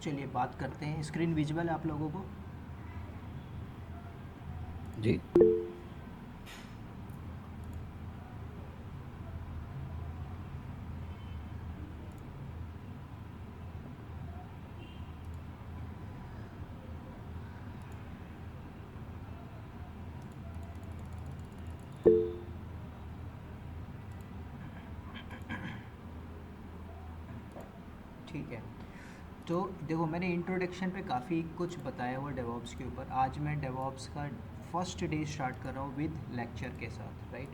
चलिए बात करते हैं। स्क्रीन विजुअल है आप लोगों को? जी। ठीक है। तो देखो, मैंने इंट्रोडक्शन पे काफ़ी कुछ बताया हुआ डेवॉप्स के ऊपर। आज मैं डेवॉप्स का फर्स्ट डे स्टार्ट कर रहा हूँ विद लेक्चर के साथ, राइट।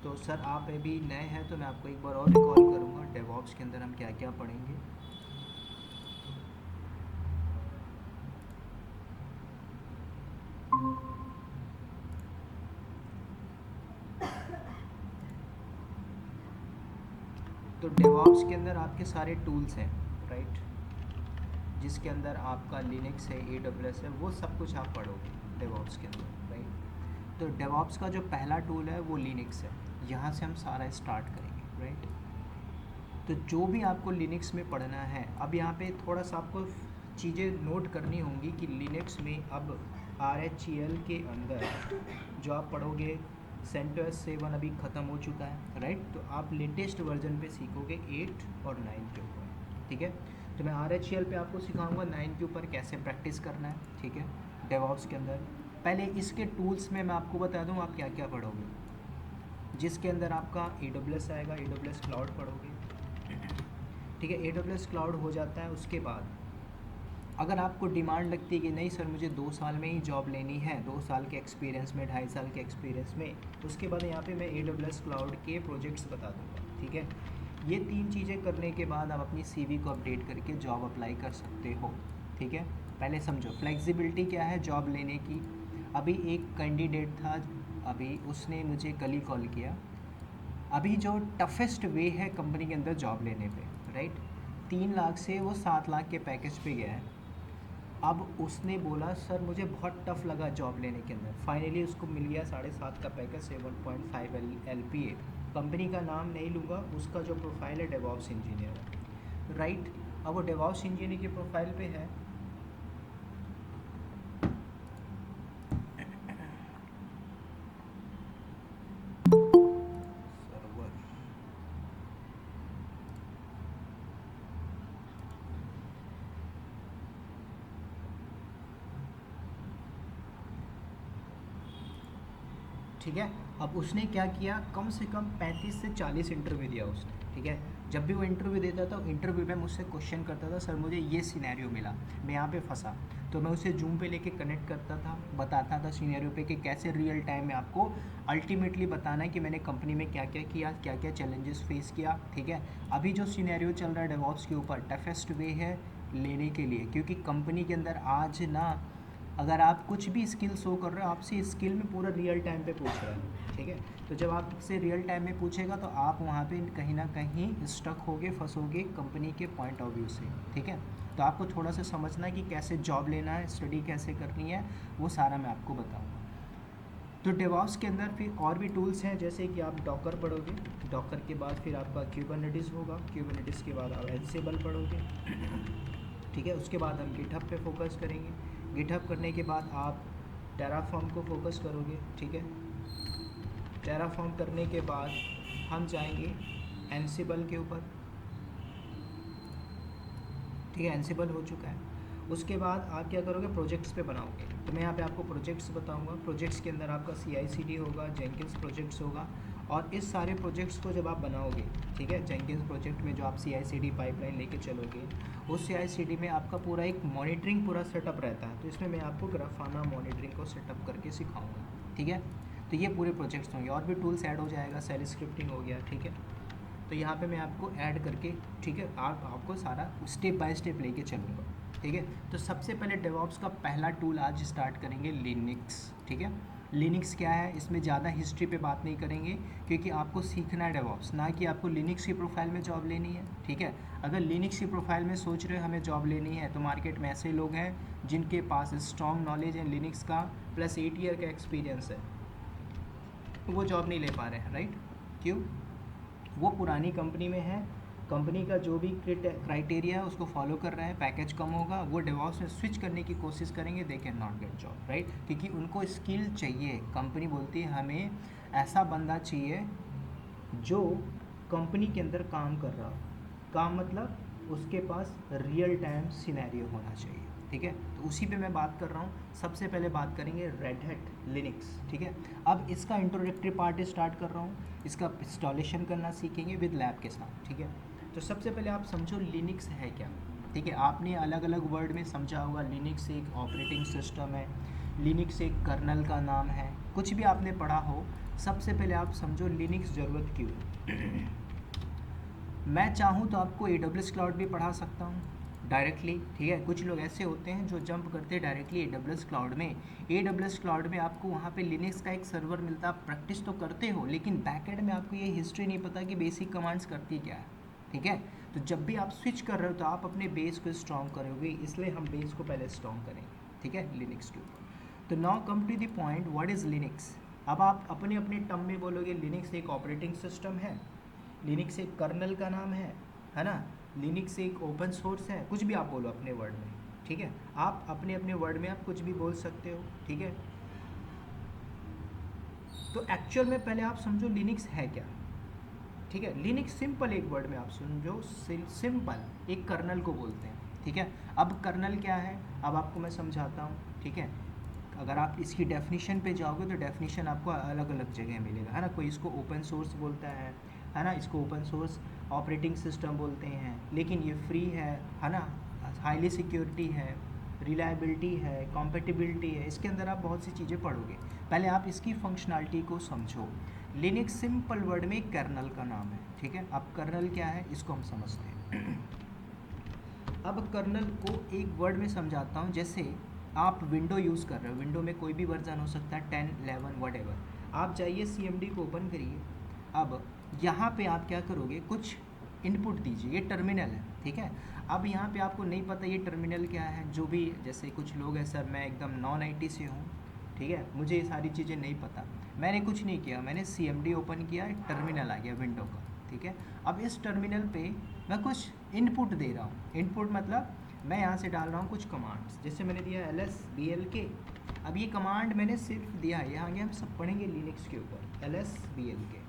तो सर आप अभी नए हैं तो मैं आपको एक बार और रिकॉल करूँगा डेवॉप्स के अंदर हम क्या क्या पढ़ेंगे। तो डेवॉप्स के अंदर आपके सारे टूल्स हैं, राइट, जिसके अंदर आपका लिनक्स है, AWS है, वो सब कुछ आप पढ़ोगे डेवॉप्स के अंदर, राइट। तो डेवॉप्स का जो पहला टूल है वो लिनक्स है। यहाँ से हम सारा स्टार्ट करेंगे, राइट। तो जो भी आपको लिनक्स में पढ़ना है, अब यहाँ पे थोड़ा सा आपको चीज़ें नोट करनी होंगी कि लिनक्स में अब RHEL के अंदर जो आप पढ़ोगे, CentOS 7 अभी ख़त्म हो चुका है, राइट। तो आप लेटेस्ट वर्जन पे सीखोगे 8 और 9 के ऊपर, ठीक है। तो मैं RHEL पे आपको सिखाऊंगा 9 के ऊपर कैसे प्रैक्टिस करना है, ठीक है, डेवॉप्स के अंदर। पहले इसके टूल्स में मैं आपको बता दूँ आप क्या क्या पढ़ोगे। जिसके अंदर आपका AWS आएगा, AWS क्लाउड पढ़ोगे, ठीक है। AWS क्लाउड हो जाता है, उसके बाद अगर आपको डिमांड लगती है कि नहीं सर मुझे 2 साल में ही जॉब लेनी है, 2 साल के एक्सपीरियंस में, 2.5 साल के एक्सपीरियंस में, उसके बाद यहाँ पे मैं AWS क्लाउड के प्रोजेक्ट्स बता दूँगा, ठीक है। ये 3 चीज़ें करने के बाद आप अपनी CV को अपडेट करके जॉब अप्लाई कर सकते हो, ठीक है। पहले समझो फ्लेक्सिबिलिटी क्या है जॉब लेने की। अभी एक कैंडिडेट था, अभी उसने मुझे कल ही कॉल किया। अभी जो टफेस्ट वे है कंपनी के अंदर जॉब लेने पे, राइट, 3 लाख से वो 7 लाख के पैकेज पे गया है। अब उसने बोला सर मुझे बहुत टफ लगा जॉब लेने के अंदर, फाइनली उसको मिल गया 7.5 का पैकेज, 7.5 LPA। कंपनी का नाम नहीं लूँगा, उसका जो प्रोफाइल है डेवॉप्स इंजीनियर है, राइट। अब वो डेवॉप्स इंजीनियर की प्रोफाइल पे है। सर्वर, ठीक है। अब उसने क्या किया, कम से कम 35 से 40 इंटरव्यू दिया उसने, ठीक है। जब भी वो इंटरव्यू देता था, इंटरव्यू में मुझसे क्वेश्चन करता था, सर मुझे ये सिनेरियो मिला, मैं यहाँ पे फंसा। तो मैं उसे जूम पे लेके कनेक्ट करता था, बताता था सिनेरियो पे कि कैसे रियल टाइम में आपको अल्टीमेटली बताना है कि मैंने कंपनी में क्या क्या किया, क्या क्या चैलेंजेस फेस किया, ठीक है। अभी जो सिनेरियो चल रहा है डेवॉप्स के ऊपर, टफेस्ट वे है लेने के लिए, क्योंकि कंपनी के अंदर आज ना, अगर आप कुछ भी स्किल शो कर रहे हो, आपसे स्किल में पूरा रियल टाइम पे पूछ रहा है, ठीक है। तो जब आपसे रियल टाइम में पूछेगा तो आप वहाँ पे कहीं ना कहीं स्टक होगे, फंसोगे कंपनी के पॉइंट ऑफ व्यू से, ठीक है। तो आपको थोड़ा सा समझना है कि कैसे जॉब लेना है, स्टडी कैसे करनी है, वो सारा मैं आपको बताऊँगा। तो डेवॉप्स के अंदर फिर और भी टूल्स हैं, जैसे कि आप डॉकर पढ़ोगे, डॉकर के बाद फिर आपका क्यूबरनेटिस होगा, क्यूबरनेटिस के बाद आप एंसिबल पढ़ोगे, ठीक है। उसके बाद हम गिटहब पे फोकस करेंगे, गिटहब करने के बाद आप टेराफॉर्म को फोकस करोगे, ठीक है। टेराफॉर्म करने के बाद हम जाएंगे एंसिबल के ऊपर, ठीक है, एंसिबल हो चुका है। उसके बाद आप क्या करोगे, प्रोजेक्ट्स पे बनाओगे। तो मैं यहाँ पे आपको प्रोजेक्ट्स बताऊँगा। प्रोजेक्ट्स के अंदर आपका CI/CD होगा, जेंकिन्स प्रोजेक्ट्स होगा। और इस सारे प्रोजेक्ट्स को जब आप बनाओगे, ठीक है, जेंकिन्स प्रोजेक्ट में जो आप CI/CD पाइपलाइन लेके चलोगे, उस CI/CD में आपका पूरा एक मॉनिटरिंग पूरा सेटअप रहता है। तो इसमें मैं आपको ग्राफाना मॉनिटरिंग को सेटअप करके सिखाऊँगा, ठीक है। तो ये पूरे प्रोजेक्ट्स होंगे, और भी टूल्स ऐड हो जाएगा, सेल स्क्रिप्टिंग हो गया, ठीक है। तो यहाँ पे मैं आपको ऐड करके, ठीक है, आपको सारा स्टेप बाय स्टेप लेके चलूँगा, ठीक है। तो सबसे पहले डेवॉप्स का पहला टूल आज स्टार्ट करेंगे लिनक्स, ठीक है। लिनक्स क्या है, इसमें ज़्यादा हिस्ट्री पे बात नहीं करेंगे, क्योंकि आपको सीखना है डेवॉप्स, ना कि आपको लिनक्स की प्रोफाइल में जॉब लेनी है, ठीक है। अगर लिनक्स की प्रोफाइल में सोच रहे हो हमें जॉब लेनी है, तो मार्केट में ऐसे लोग हैं जिनके पास स्ट्रॉन्ग नॉलेज है लिनक्स का, प्लस 8 ईयर का एक्सपीरियंस है, वो जॉब नहीं ले पा रहे हैं, राइट। क्यों? वो पुरानी कंपनी में है, कंपनी का जो भी क्राइटेरिया है उसको फॉलो कर रहा है, पैकेज कम होगा, वो डेवॉप्स में स्विच करने की कोशिश करेंगे, they can not get job, right? क्योंकि उनको स्किल चाहिए। कंपनी बोलती है हमें ऐसा बंदा चाहिए जो कंपनी के अंदर काम कर रहा हो। काम मतलब उसके पास रियल टाइम सिनेरियो होना चाहिए, ठीक है? तो उसी पे मैं बात कर रहा हूँ। सबसे पहले बात करेंगे रेड हैट लिनक्स, ठीक है? अब इसका इंट्रोडक्टरी पार्ट स्टार्ट कर रहा हूँ, इसका इंस्टॉलेशन करना सीखेंगे विद लैब के साथ, ठीक है? तो सबसे पहले आप समझो लिनक्स है क्या, ठीक है? आपने अलग अलग वर्ड में समझा होगा। लिनक्स एक ऑपरेटिंग सिस्टम है, लिनक्स एक कर्नल का नाम है, कुछ भी आपने पढ़ा हो। सबसे पहले आप समझो लिनक्स ज़रूरत क्यों है। मैं चाहूँ तो आपको AWS क्लाउड भी पढ़ा सकता हूँ डायरेक्टली, ठीक है? कुछ लोग ऐसे होते हैं जो जंप करते हैं डायरेक्टली AWS क्लाउड में। AWS क्लाउड में आपको वहाँ पे लिनक्स का एक सर्वर मिलता है, आप प्रैक्टिस तो करते हो, लेकिन बैकएंड में आपको ये हिस्ट्री नहीं पता कि बेसिक कमांड्स करती क्या है, ठीक है? तो जब भी आप स्विच कर रहे हो तो आप अपने बेस को स्ट्रॉन्ग करोगे, इसलिए हम बेस को पहले स्ट्रॉन्ग करेंगे, ठीक है, लिनक्स के ऊपर। तो now come to the point, what is Linux. अब आप अपने अपने टर्म में बोलोगे लिनक्स एक ऑपरेटिंग सिस्टम है, लिनक्स एक कर्नल का नाम है ना, लिनक्स एक ओपन सोर्स है, कुछ भी आप बोलो अपने वर्ड में, ठीक है? आप अपने अपने वर्ड में आप कुछ भी बोल सकते हो, ठीक है? तो एक्चुअल में पहले आप समझो लिनक्स है क्या, ठीक है? लिनक्स सिंपल एक वर्ड में आप समझो, सिंपल एक कर्नल को बोलते हैं, ठीक है? अब कर्नल क्या है, अब आपको मैं समझाता हूँ, ठीक है? अगर आप इसकी डेफिनेशन पे जाओगे तो डेफिनेशन आपको अलग अलग जगह मिलेगा, है ना? कोई इसको ओपन सोर्स बोलता है ना? इसको ओपन सोर्स ऑपरेटिंग सिस्टम बोलते हैं, लेकिन ये फ्री है ना? हाईली सिक्योरिटी है, रिलायबिलिटी है, कॉम्पेटिबिलिटी है, इसके अंदर आप बहुत सी चीज़ें पढ़ोगे। पहले आप इसकी फंक्शनैलिटी को समझो। लिनक्स सिंपल वर्ड में कर्नल का नाम है, ठीक है? अब कर्नल क्या है इसको हम समझते हैं। अब कर्नल को एक वर्ड में समझाता हूँ। जैसे आप विंडो यूज़ कर रहे हो, विंडो में कोई भी वर्जन हो सकता है, 10, 11, वट। आप जाइए CMD को ओपन करिए। अब यहाँ पे आप क्या करोगे, कुछ इनपुट दीजिए, ये टर्मिनल है, ठीक है? अब यहाँ पे आपको नहीं पता ये टर्मिनल क्या है, जो भी, जैसे कुछ लोग हैं, सर मैं एकदम नॉन IT से हूँ, ठीक है, मुझे ये सारी चीज़ें नहीं पता। मैंने कुछ नहीं किया, मैंने CMD ओपन किया, टर्मिनल आ गया विंडो का, ठीक है? अब इस टर्मिनल पे मैं कुछ इनपुट दे रहा हूँ। इनपुट मतलब मैं यहाँ से डाल रहा हूँ कुछ कमांड्स, जैसे मैंने दिया LSBLK। अब ये कमांड मैंने सिर्फ दिया है, यहाँ आगे हम सब पढ़ेंगे लिनक्स के ऊपर, LSBLK।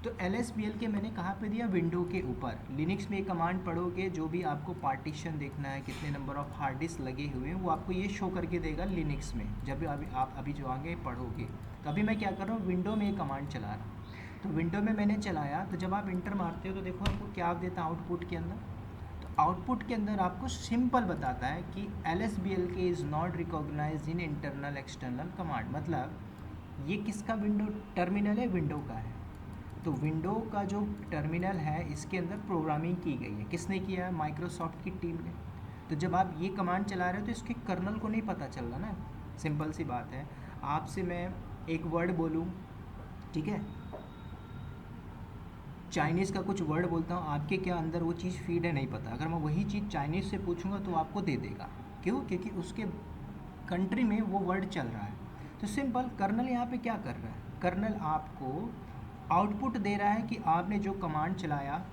तो LSBLK मैंने कहाँ पे दिया, विंडो के ऊपर। लिनक्स में एक कमांड पढ़ोगे, जो भी आपको पार्टीशन देखना है, कितने नंबर ऑफ हार्ड डिस्क लगे हुए हैं, वो आपको ये शो करके देगा लिनक्स में। जब भी आप अभी जो आगे पढ़ोगे, तो अभी मैं क्या कर रहा हूँ, विंडो में एक कमांड चला रहा हूँ। तो विंडो में मैंने चलाया, तो जब आप इंटर मारते हो तो देखो आपको क्या देता है आउटपुट के अंदर। तो आउटपुट के अंदर आपको सिंपल बताता है कि LSBLK is not recognised in internal external command. मतलब ये किसका विंडो टर्मिनल है, विंडो का है। तो विंडो का जो टर्मिनल है, इसके अंदर प्रोग्रामिंग की गई है, किसने किया है, माइक्रोसॉफ्ट की टीम ने। तो जब आप ये कमांड चला रहे हो तो इसके कर्नल को नहीं पता चल रहा ना, सिंपल सी बात है। आपसे मैं एक वर्ड बोलूँ, ठीक है, चाइनीज़ का कुछ वर्ड बोलता हूँ, आपके क्या अंदर वो चीज़ फीड है नहीं पता। अगर मैं वही चीज़ चाइनीज़ से पूछूंगा तो आपको दे देगा, क्यों? क्योंकि उसके कंट्री में वो वर्ड चल रहा है। तो सिंपल कर्नल यहाँ पे क्या कर रहा है, कर्नल आपको आउटपुट दे रहा है कि आपने जो कमांड चलाया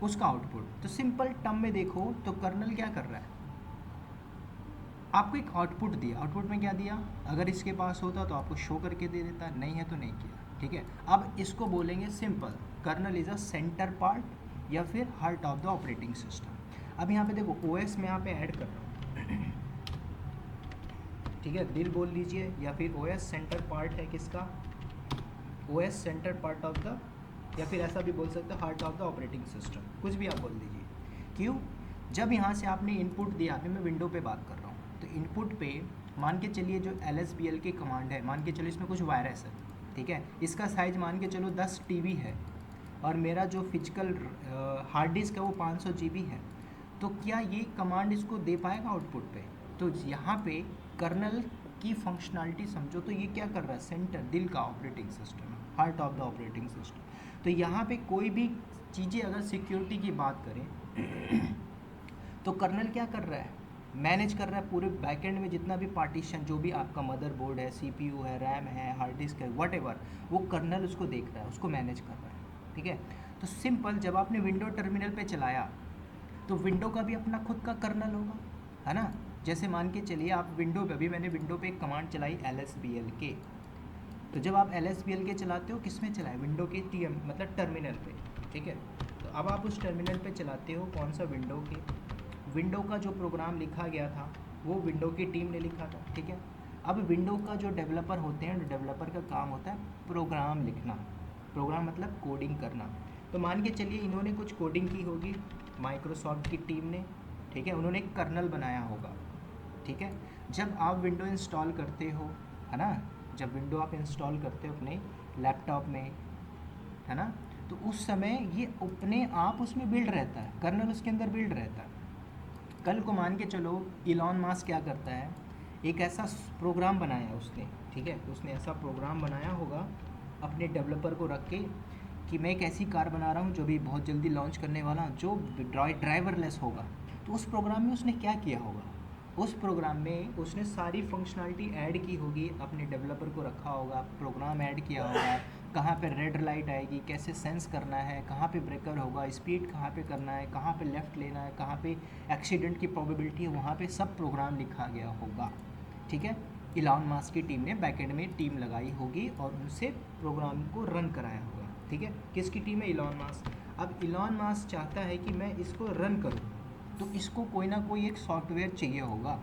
उसका आउटपुट। तो सिंपल टर्म में देखो तो कर्नल क्या कर रहा है, आपको एक आउटपुट दिया। आउटपुट में क्या दिया, अगर इसके पास होता तो आपको शो करके दे देता, नहीं है तो नहीं किया, ठीक है? अब इसको बोलेंगे simple, kernel is a centre part या फिर heart of the operating system. अब यहाँ पे देखो OS में यहाँ पे ऐड कर रहा हूँ, ठीक है, दिल बोल लीजिए, या फिर OS सेंटर पार्ट है किसका, OS centre part of the, या फिर ऐसा भी बोल सकते हो heart of the operating system, कुछ भी आप बोल दीजिए। क्यों? जब यहाँ से आपने इनपुट दिया, अभी मैं विंडो पे बात कर रहा हूँ, तो इनपुट पे मान के चलिए जो LSBLK कमांड है, मान के चलो इसमें कुछ वायरस है, ठीक है, इसका साइज़ मान के चलो 10 TB है, और मेरा जो फिजिकल हार्ड डिस्क है वो 500 GB है। तो क्या ये कमांड इसको दे पाएगा आउटपुट पे? तो यहाँ पे कर्नल की फंक्शनैलिटी समझो, तो ये क्या कर रहा है, सेंटर, दिल का operating system, heart of the operating system. तो यहाँ पे कोई भी चीज़ें अगर सिक्योरिटी की बात करें तो कर्नल क्या कर रहा है, मैनेज कर रहा है पूरे बैकएंड में जितना भी पार्टीशन, जो भी आपका मदरबोर्ड है, CPU है, RAM है, हार्ड डिस्क है, व्हाटएवर, वो कर्नल उसको देख रहा है, उसको मैनेज कर रहा है, ठीक है। तो सिंपल, जब आपने विंडो टर्मिनल पे चलाया तो विंडो का भी अपना खुद का कर्नल होगा, है ना। जैसे मान के चलिए आप विंडो पे, अभी मैंने विंडो पे एक कमांड चलाई lsblk, तो जब आप lsblk चलाते हो किस में चलाए, विंडो के tm मतलब टर्मिनल पे, ठीक है। तो अब आप उस टर्मिनल पे चलाते हो कौन सा, विंडो के, विंडो का जो प्रोग्राम लिखा गया था वो विंडो की टीम ने लिखा था, ठीक है। अब विंडो का जो डेवलपर होते हैं, डेवलपर का काम होता है प्रोग्राम लिखना, प्रोग्राम मतलब कोडिंग करना। तो मान के चलिए इन्होंने कुछ कोडिंग की होगी माइक्रोसॉफ्ट की टीम ने, ठीक है, उन्होंने एक कर्नल बनाया होगा, ठीक है। जब आप विंडो इंस्टॉल करते हो, है ना, जब विंडो आप इंस्टॉल करते हो अपने लैपटॉप में, है ना, तो उस समय ये अपने आप उसमें बिल्ड रहता है, कर्नल उसके अंदर बिल्ड रहता है। कल को मान के चलो इलॉन मास्क क्या करता है, एक ऐसा प्रोग्राम बनाया उसने, ठीक है, उसने ऐसा प्रोग्राम बनाया होगा अपने डेवलपर को रख के कि मैं एक ऐसी कार बना रहा हूँ जो भी बहुत जल्दी लॉन्च करने वाला हूँ, जो ड्राइवरलेस होगा। तो उस प्रोग्राम में उसने क्या किया होगा, उस प्रोग्राम में उसने सारी फंक्शनलिटी ऐड की होगी, अपने डेवलपर को रखा होगा, प्रोग्राम ऐड किया होगा, कहाँ पे रेड लाइट आएगी, कैसे सेंस करना है, कहाँ पे ब्रेकर होगा, स्पीड कहाँ पे करना है, कहाँ पे लेफ़्ट लेना है, कहाँ पे एक्सीडेंट की प्रोबेबिलिटी है, वहाँ पे सब प्रोग्राम लिखा गया होगा, ठीक है। इलॉन मास्क की टीम ने बैकएंड में टीम लगाई होगी और उनसे प्रोग्राम को रन कराया होगा, ठीक है। किसकी टीम है, इलॉन मास्क। अब इलॉन मास्क चाहता है कि मैं इसको रन करूँ, तो इसको कोई ना कोई एक सॉफ्टवेयर चाहिए होगा,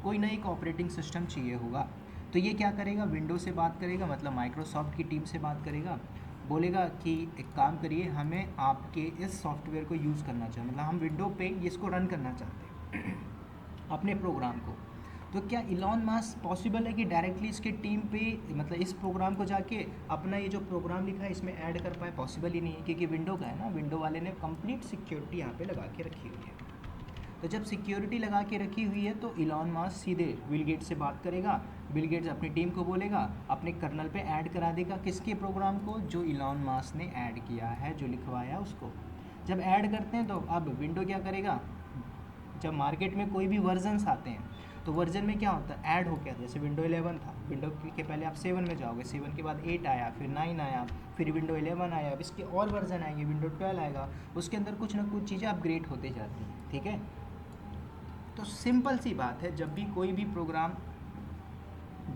कोई ना एक ऑपरेटिंग सिस्टम चाहिए होगा। तो ये क्या करेगा, विंडो से बात करेगा, मतलब माइक्रोसॉफ्ट की टीम से बात करेगा, बोलेगा कि एक काम करिए, हमें आपके इस सॉफ्टवेयर को यूज़ करना चाहिए, मतलब हम विंडो पे इसको रन करना चाहते हैं अपने प्रोग्राम को। तो क्या इलॉन मास्क पॉसिबल है कि डायरेक्टली इसके टीम पे, मतलब इस प्रोग्राम को जाके अपना ये जो प्रोग्राम लिखा है इसमें ऐड कर पाए, पॉसिबल ही नहीं है, क्योंकि विंडो का है ना, विंडो वाले ने कंप्लीट सिक्योरिटी यहाँ पे लगा के रखी हुई है। तो जब सिक्योरिटी लगा के रखी हुई है तो इलॉन मास्क सीधे बिल गेट्स से बात करेगा, बिल गेट्स अपनी टीम को बोलेगा, अपने कर्नल पे ऐड करा देगा किसके प्रोग्राम को, जो इलॉन मास्क ने ऐड किया है, जो लिखवाया उसको। जब ऐड करते हैं तो अब विंडो क्या करेगा, जब मार्केट में कोई भी वर्जन्स आते हैं तो वर्जन में क्या होता है, ऐड हो गया, जैसे विंडो 11 था, विंडो के पहले आप 7 में जाओगे, 7 के बाद 8 आया, फिर 9 आया, फिर विंडो 11 आया, अब इसके और वर्जन आएंगे, विंडो 12 आएगा, उसके अंदर कुछ ना कुछ चीज़ें अपग्रेड होते जाती हैं, ठीक है। तो सिंपल सी बात है, जब भी कोई भी प्रोग्राम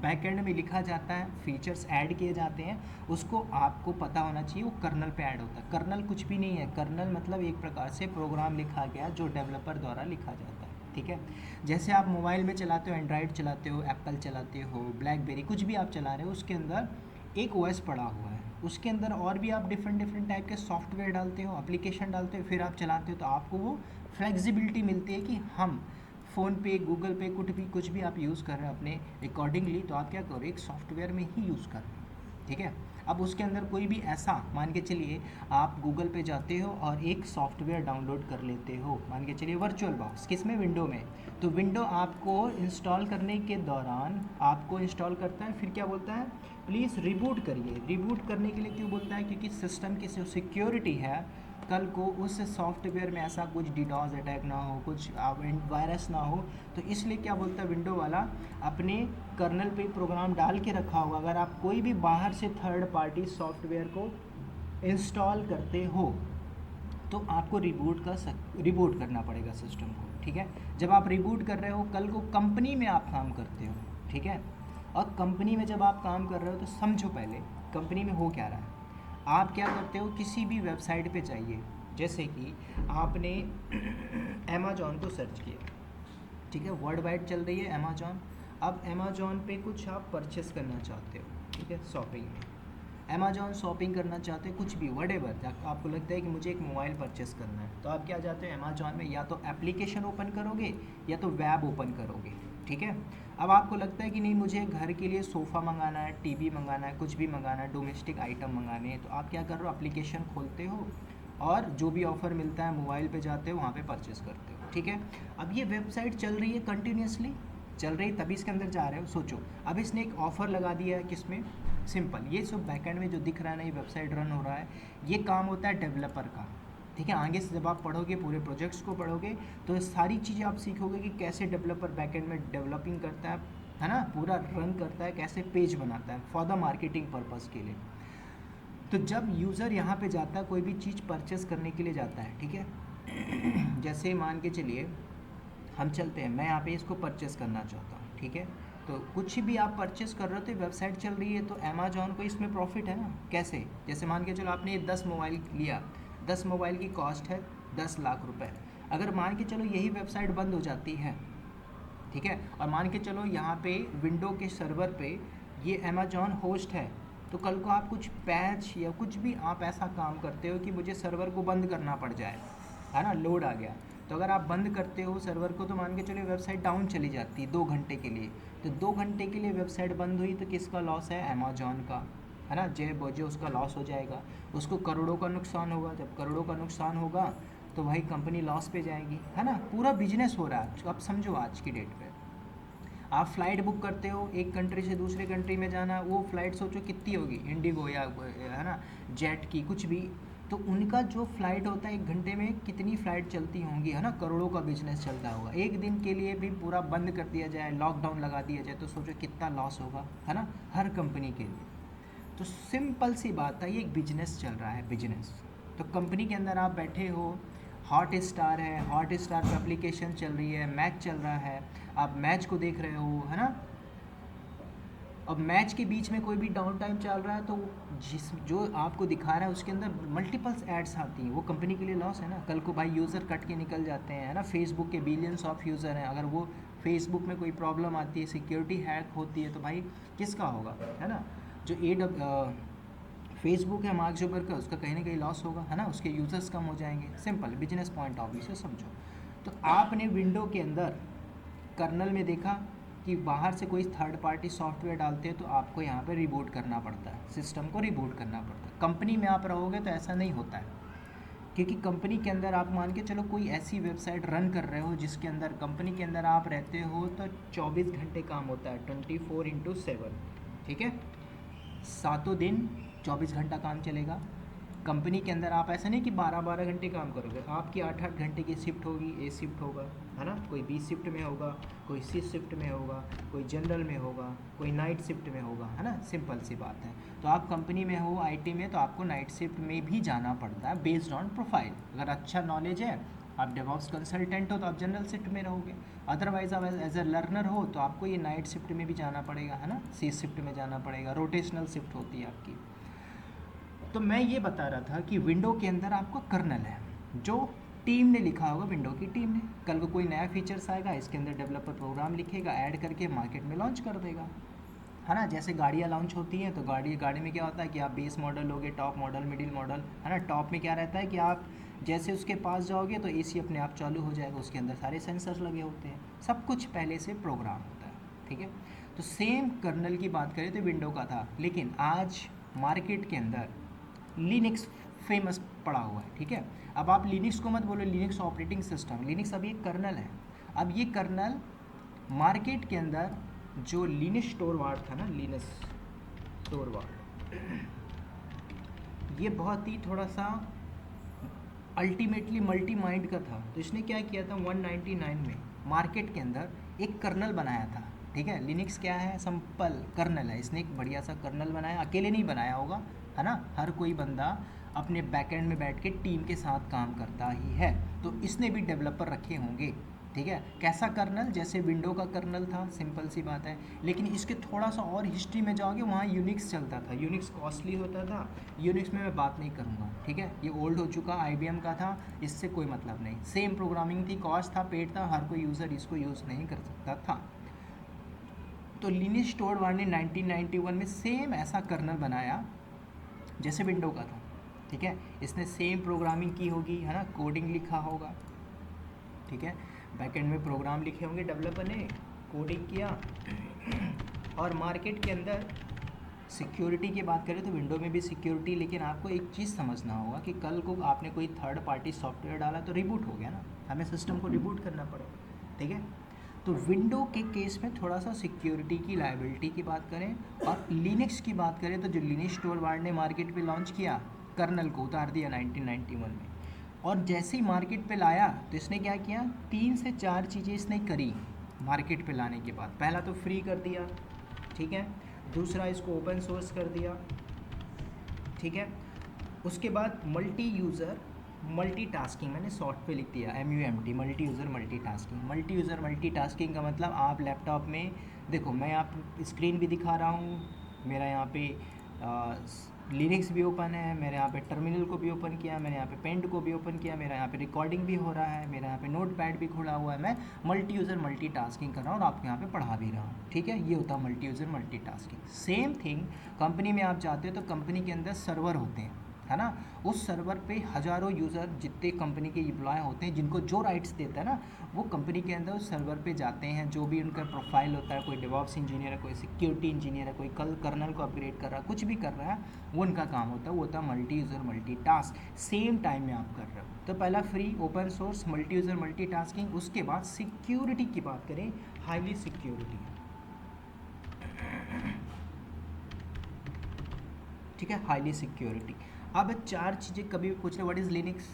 बैकएंड में लिखा जाता है, फीचर्स ऐड किए जाते हैं, उसको आपको पता होना चाहिए वो कर्नल पे ऐड होता है। कर्नल कुछ भी नहीं है, कर्नल मतलब एक प्रकार से प्रोग्राम लिखा गया जो डेवलपर द्वारा लिखा जाता है, ठीक है। जैसे आप मोबाइल में चलाते हो, एंड्रॉयड चलाते हो, एप्पल चलाते हो, ब्लैकबेरी, कुछ भी आप चला रहे हो, उसके अंदर एक ओएस पड़ा हुआ है, उसके अंदर और भी आप डिफरेंट डिफरेंट टाइप के सॉफ्टवेयर डालते हो, एप्लीकेशन डालते हो, फिर आप चलाते हो, तो आपको वो फ्लेक्सिबिलिटी मिलती है कि हम फ़ोन पे, गूगल पे, कुछ भी आप यूज़ कर रहे हैं अपने अकॉर्डिंगली, तो आप क्या करो, एक सॉफ्टवेयर में ही यूज़ कर रहे हो, ठीक है। अब उसके अंदर कोई भी ऐसा, मान के चलिए आप गूगल पे जाते हो और एक सॉफ्टवेयर डाउनलोड कर लेते हो, मान के चलिए वर्चुअल बॉक्स, किस में, विंडो में। तो विंडो आपको इंस्टॉल करने के दौरान आपको इंस्टॉल करता है, फिर क्या बोलता है, प्लीज़ रिबूट करिए। रिबूट करने के लिए क्यों बोलता है, क्योंकि सिस्टम की जो सिक्योरिटी है, कल को उस सॉफ्टवेयर में ऐसा कुछ डीडॉस अटैक ना हो, कुछ वायरस ना हो, तो इसलिए क्या बोलता है, विंडो वाला अपने कर्नल पे प्रोग्राम डाल के रखा होगा, अगर आप कोई भी बाहर से थर्ड पार्टी सॉफ्टवेयर को इंस्टॉल करते हो तो आपको रिबूट करना पड़ेगा सिस्टम को, ठीक है। जब आप रिबूट कर रहे हो, कल को कंपनी में आप काम करते हो, ठीक है, और कंपनी में जब आप काम कर रहे हो तो समझो पहले कंपनी में हो क्या रहा है। आप क्या करते हो, किसी भी वेबसाइट पे जाइए, जैसे कि आपने अमेज़ॉन को सर्च किया, ठीक है, वर्ल्ड वाइड चल रही है अमेज़ॉन। अब अमेज़ॉन पे कुछ आप परचेस करना चाहते हो, ठीक है, शॉपिंग में अमेज़ॉन शॉपिंग करना चाहते हो, कुछ भी वटेवर, आपको लगता है कि मुझे एक मोबाइल परचेस करना है, तो आप क्या जाते हो अमेज़ॉन में, या तो एप्लीकेशन ओपन करोगे या तो वेब ओपन करोगे, ठीक है। अब आपको लगता है कि नहीं, मुझे घर के लिए सोफ़ा मंगाना है, टीवी मंगाना है, कुछ भी मंगाना है, डोमेस्टिक आइटम मंगाने हैं, तो आप क्या कर रहे हो, एप्लीकेशन खोलते हो और जो भी ऑफ़र मिलता है मोबाइल पे जाते हो, वहाँ पे परचेस करते हो, ठीक है। अब ये वेबसाइट चल रही है, कंटिन्यूसली चल रही, तभी इसके अंदर जा रहे हो। सोचो अब इसने एक ऑफ़र लगा दिया है, किसमें, सिंपल, ये सब बैकएंड में जो दिख रहा है ना, ये वेबसाइट रन हो रहा है, ये काम होता है डेवलपर का, ठीक है। आगे से जब आप पढ़ोगे, पूरे प्रोजेक्ट्स को पढ़ोगे, तो सारी चीज़ें आप सीखोगे कि कैसे डेवलपर बैकएंड में डेवलपिंग करता है ना, पूरा रन करता है, कैसे पेज बनाता है फॉर द मार्केटिंग पर्पज़ के लिए। तो जब यूज़र यहाँ पे जाता है, कोई भी चीज़ परचेस करने के लिए जाता है, ठीक है, जैसे मान के चलिए हम चलते हैं, मैं यहाँ पे इसको परचेस करना चाहता हूँ, ठीक है, तो कुछ भी आप परचेस कर रहे हो तो वेबसाइट चल रही है, तो अमेजोन को इसमें प्रॉफिट है ना। कैसे? जैसे मान के चलो आपने 10 मोबाइल लिया, 10 मोबाइल की कॉस्ट है 10 लाख रुपए। अगर मान के चलो यही वेबसाइट बंद हो जाती है, ठीक है, और मान के चलो यहाँ पे विंडो के सर्वर पे ये अमेजोन होस्ट है, तो कल को आप कुछ पैच या कुछ भी आप ऐसा काम करते हो कि मुझे सर्वर को बंद करना पड़ जाए, है ना, लोड आ गया, तो अगर आप बंद करते हो सर्वर को, तो मान के चलिए वेबसाइट डाउन चली जाती है 2 घंटे के लिए, तो 2 घंटे के लिए वेबसाइट बंद हुई तो किसका लॉस है? अमेजोन का, है ना, जे बोझे उसका लॉस हो जाएगा, उसको करोड़ों का नुकसान होगा। जब करोड़ों का नुकसान होगा तो वही कंपनी लॉस पे जाएगी, है ना, पूरा बिजनेस हो रहा है। आप समझो आज की डेट पे आप फ़्लाइट बुक करते हो एक कंट्री से दूसरे कंट्री में जाना, वो फ़्लाइट सोचो कितनी होगी, इंडिगो या है ना जेट की कुछ भी, तो उनका जो फ़्लाइट होता है 1 घंटे में कितनी फ़्लाइट चलती होंगी, है ना, करोड़ों का बिजनेस चलता होगा। एक दिन के लिए भी पूरा बंद कर दिया जाए, लॉकडाउन लगा दिया जाए, तो सोचो कितना लॉस होगा, है ना, हर कंपनी के लिए। तो सिंपल सी बात है, ये एक बिजनेस चल रहा है, बिजनेस। तो कंपनी के अंदर आप बैठे हो, हॉट स्टार है, हॉट स्टार पर एप्लीकेशन चल रही है, मैच चल रहा है, आप मैच को देख रहे हो, है ना। अब मैच के बीच में कोई भी डाउन टाइम चल रहा है तो जो आपको दिखा रहा है उसके अंदर मल्टीपल्स एड्स आती हैं, वो कंपनी के लिए लॉस है ना। कल को भाई यूज़र कट के निकल जाते हैं, है ना, फेसबुक के बिलियंस ऑफ यूज़र हैं, अगर वो फेसबुक में कोई प्रॉब्लम आती है, सिक्योरिटी हैक होती है, तो भाई किसका होगा, है ना। जो फेसबुक है मार्क जुकरबर्ग का, उसका कहीं ना कहीं लॉस होगा, है ना, उसके यूज़र्स कम हो जाएंगे। Simple business point of view से समझो। तो आपने विंडो के अंदर कर्नल में देखा कि बाहर से कोई थर्ड पार्टी सॉफ्टवेयर डालते हैं तो आपको यहाँ पे रिबूट करना पड़ता है, सिस्टम को रिबूट करना पड़ता है। कंपनी में आप रहोगे तो ऐसा नहीं होता है, क्योंकि कंपनी के अंदर आप मान के चलो कोई ऐसी वेबसाइट रन कर रहे हो जिसके अंदर कंपनी के अंदर आप रहते हो, तो 24 घंटे काम होता है, 24/7, ठीक है, 7 दिन 24 घंटा काम चलेगा। कंपनी के अंदर आप ऐसा नहीं कि 12-12 घंटे काम करोगे, आपकी 8-8 घंटे की शिफ्ट होगी, ए शिफ्ट होगा, है ना, कोई बी शिफ्ट में होगा, कोई सी शिफ्ट में होगा, कोई जनरल में होगा, कोई नाइट शिफ्ट में होगा, है ना, सिंपल सी बात है। तो आप कंपनी में हो आईटी में, तो आपको नाइट शिफ्ट में भी जाना पड़ता है बेस्ड ऑन प्रोफाइल। अगर अच्छा नॉलेज है, आप डेवऑप्स कंसल्टेंट हो, तो आप जनरल शिफ्ट में रहोगे। अदरवाइज आप एज ए लर्नर हो तो आपको ये नाइट शिफ्ट में भी जाना पड़ेगा, है ना, सी शिफ्ट में जाना पड़ेगा, रोटेशनल शिफ्ट होती है आपकी। तो मैं ये बता रहा था कि विंडो के अंदर आपको कर्नल है, जो टीम ने लिखा होगा, विंडो की टीम ने। कल को कोई नया फीचर्स आएगा, इसके अंदर डेवलपर प्रोग्राम लिखेगा, ऐड करके मार्केट में लॉन्च कर देगा, है ना। जैसे गाड़ियाँ लॉन्च होती हैं तो गाड़ी में क्या होता है कि आप बेस मॉडल लोगे, टॉप मॉडल, मिडिल मॉडल, है ना। टॉप में क्या रहता है कि आप जैसे उसके पास जाओगे तो एसी अपने आप चालू हो जाएगा, उसके अंदर सारे सेंसर्स लगे होते हैं, सब कुछ पहले से प्रोग्राम होता है, ठीक है। तो सेम कर्नल की बात करें तो विंडो का था, लेकिन आज मार्केट के अंदर लिनक्स फेमस पड़ा हुआ है, ठीक है। अब आप लिनक्स को मत बोलो लिनक्स ऑपरेटिंग सिस्टम, लिनक्स अब ये कर्नल है। अब ये कर्नल मार्केट के अंदर जो लिनक्स स्टोरवार्ड था ना, लिनक्स स्टोरवार्ड, ये बहुत ही थोड़ा सा अल्टीमेटली मल्टी माइंड का था। तो इसने क्या किया था, 199 में मार्केट के अंदर एक कर्नल बनाया था, ठीक है। लिनक्स क्या है, सिंपल कर्नल है। इसने एक बढ़िया सा कर्नल बनाया, अकेले नहीं बनाया होगा, है ना, हर कोई बंदा अपने बैकएंड में बैठ के टीम के साथ काम करता ही है, तो इसने भी डेवलपर रखे होंगे, ठीक है। कैसा कर्नल, जैसे विंडो का कर्नल था, सिंपल सी बात है। लेकिन इसके थोड़ा सा और हिस्ट्री में जाओगे, वहाँ यूनिक्स चलता था, यूनिक्स कॉस्टली होता था, यूनिक्स में मैं बात नहीं करूँगा, ठीक है, ये ओल्ड हो चुका, IBM का था, इससे कोई मतलब नहीं। सेम प्रोग्रामिंग थी, कॉस्ट था, पेड था, हर कोई यूज़र इसको यूज़ नहीं कर सकता था। तो लिनक्स स्टोरवार्ड ने 1991 में सेम ऐसा कर्नल बनाया जैसे विंडो का था, ठीक है। इसने सेम प्रोग्रामिंग की होगी, है ना, कोडिंग लिखा होगा, ठीक है, बैकएंड में प्रोग्राम लिखे होंगे, डेवलपर ने कोडिंग किया। और मार्केट के अंदर सिक्योरिटी की बात करें तो विंडो में भी सिक्योरिटी, लेकिन आपको एक चीज़ समझना होगा कि कल को आपने कोई थर्ड पार्टी सॉफ्टवेयर डाला तो रिबूट हो गया ना, हमें सिस्टम को रिबूट करना पड़ेगा, ठीक है। तो विंडो के केस में थोड़ा सा सिक्योरिटी की लायबिलिटी की बात करें, और लिनक्स की बात करें तो जो लिनक्स स्टोरवार्ड ने मार्केट पे लॉन्च किया, कर्नल को उतार दिया 1991 में, और जैसे ही मार्केट पे लाया तो इसने क्या किया, 3 से 4 चीज़ें इसने करी मार्केट पे लाने के बाद। पहला तो फ्री कर दिया, ठीक है, दूसरा इसको ओपन सोर्स कर दिया, ठीक है। उसके बाद मल्टी यूज़र मल्टीटास्किंग, मैंने शॉर्ट पे लिख दिया MUMT, multi user multitasking. Multi user multitasking का मतलब आप लैपटॉप में देखो, मैं आप स्क्रीन भी दिखा रहा हूँ, मेरा यहाँ पे लिनक्स भी ओपन है, मेरे यहाँ पे टर्मिनल को भी ओपन किया, मैंने यहाँ पे पेंट को भी ओपन किया, मेरा यहाँ पे रिकॉर्डिंग भी हो रहा है, मेरा यहाँ पे नोट पैड भी खुला हुआ है, मैं मल्टी यूज़र मल्टीटास्किंग कर रहा हूँ और आपके यहाँ पे पढ़ा भी रहा हूँ, ठीक है। ये होता है multi user multitasking. Same thing company में आप जाते हो तो कंपनी के अंदर सर्वर होते हैं, है ना। उस सर्वर पे हज़ारों यूज़र, जितने कंपनी के एम्प्लॉय होते हैं, जिनको जो राइट्स देता है ना, वो कंपनी के अंदर उस सर्वर पे जाते हैं। जो भी उनका प्रोफाइल होता है, कोई डेवॉप्स इंजीनियर है, कोई सिक्योरिटी इंजीनियर है, कोई कल कर्नल को अपग्रेड कर रहा है, कुछ भी कर रहा है, वो उनका काम होता है। वो होता है multi user multitask, same time में आप कर रहे हो। तो पहला free open source multi user multitasking. उसके बाद सिक्योरिटी की बात करें, हाईली सिक्योरिटी, ठीक है, हाईली सिक्योरिटी। अब 4 चीज़ें कभी भी पूछ रहे, व्हाट इज़ लिनक्स,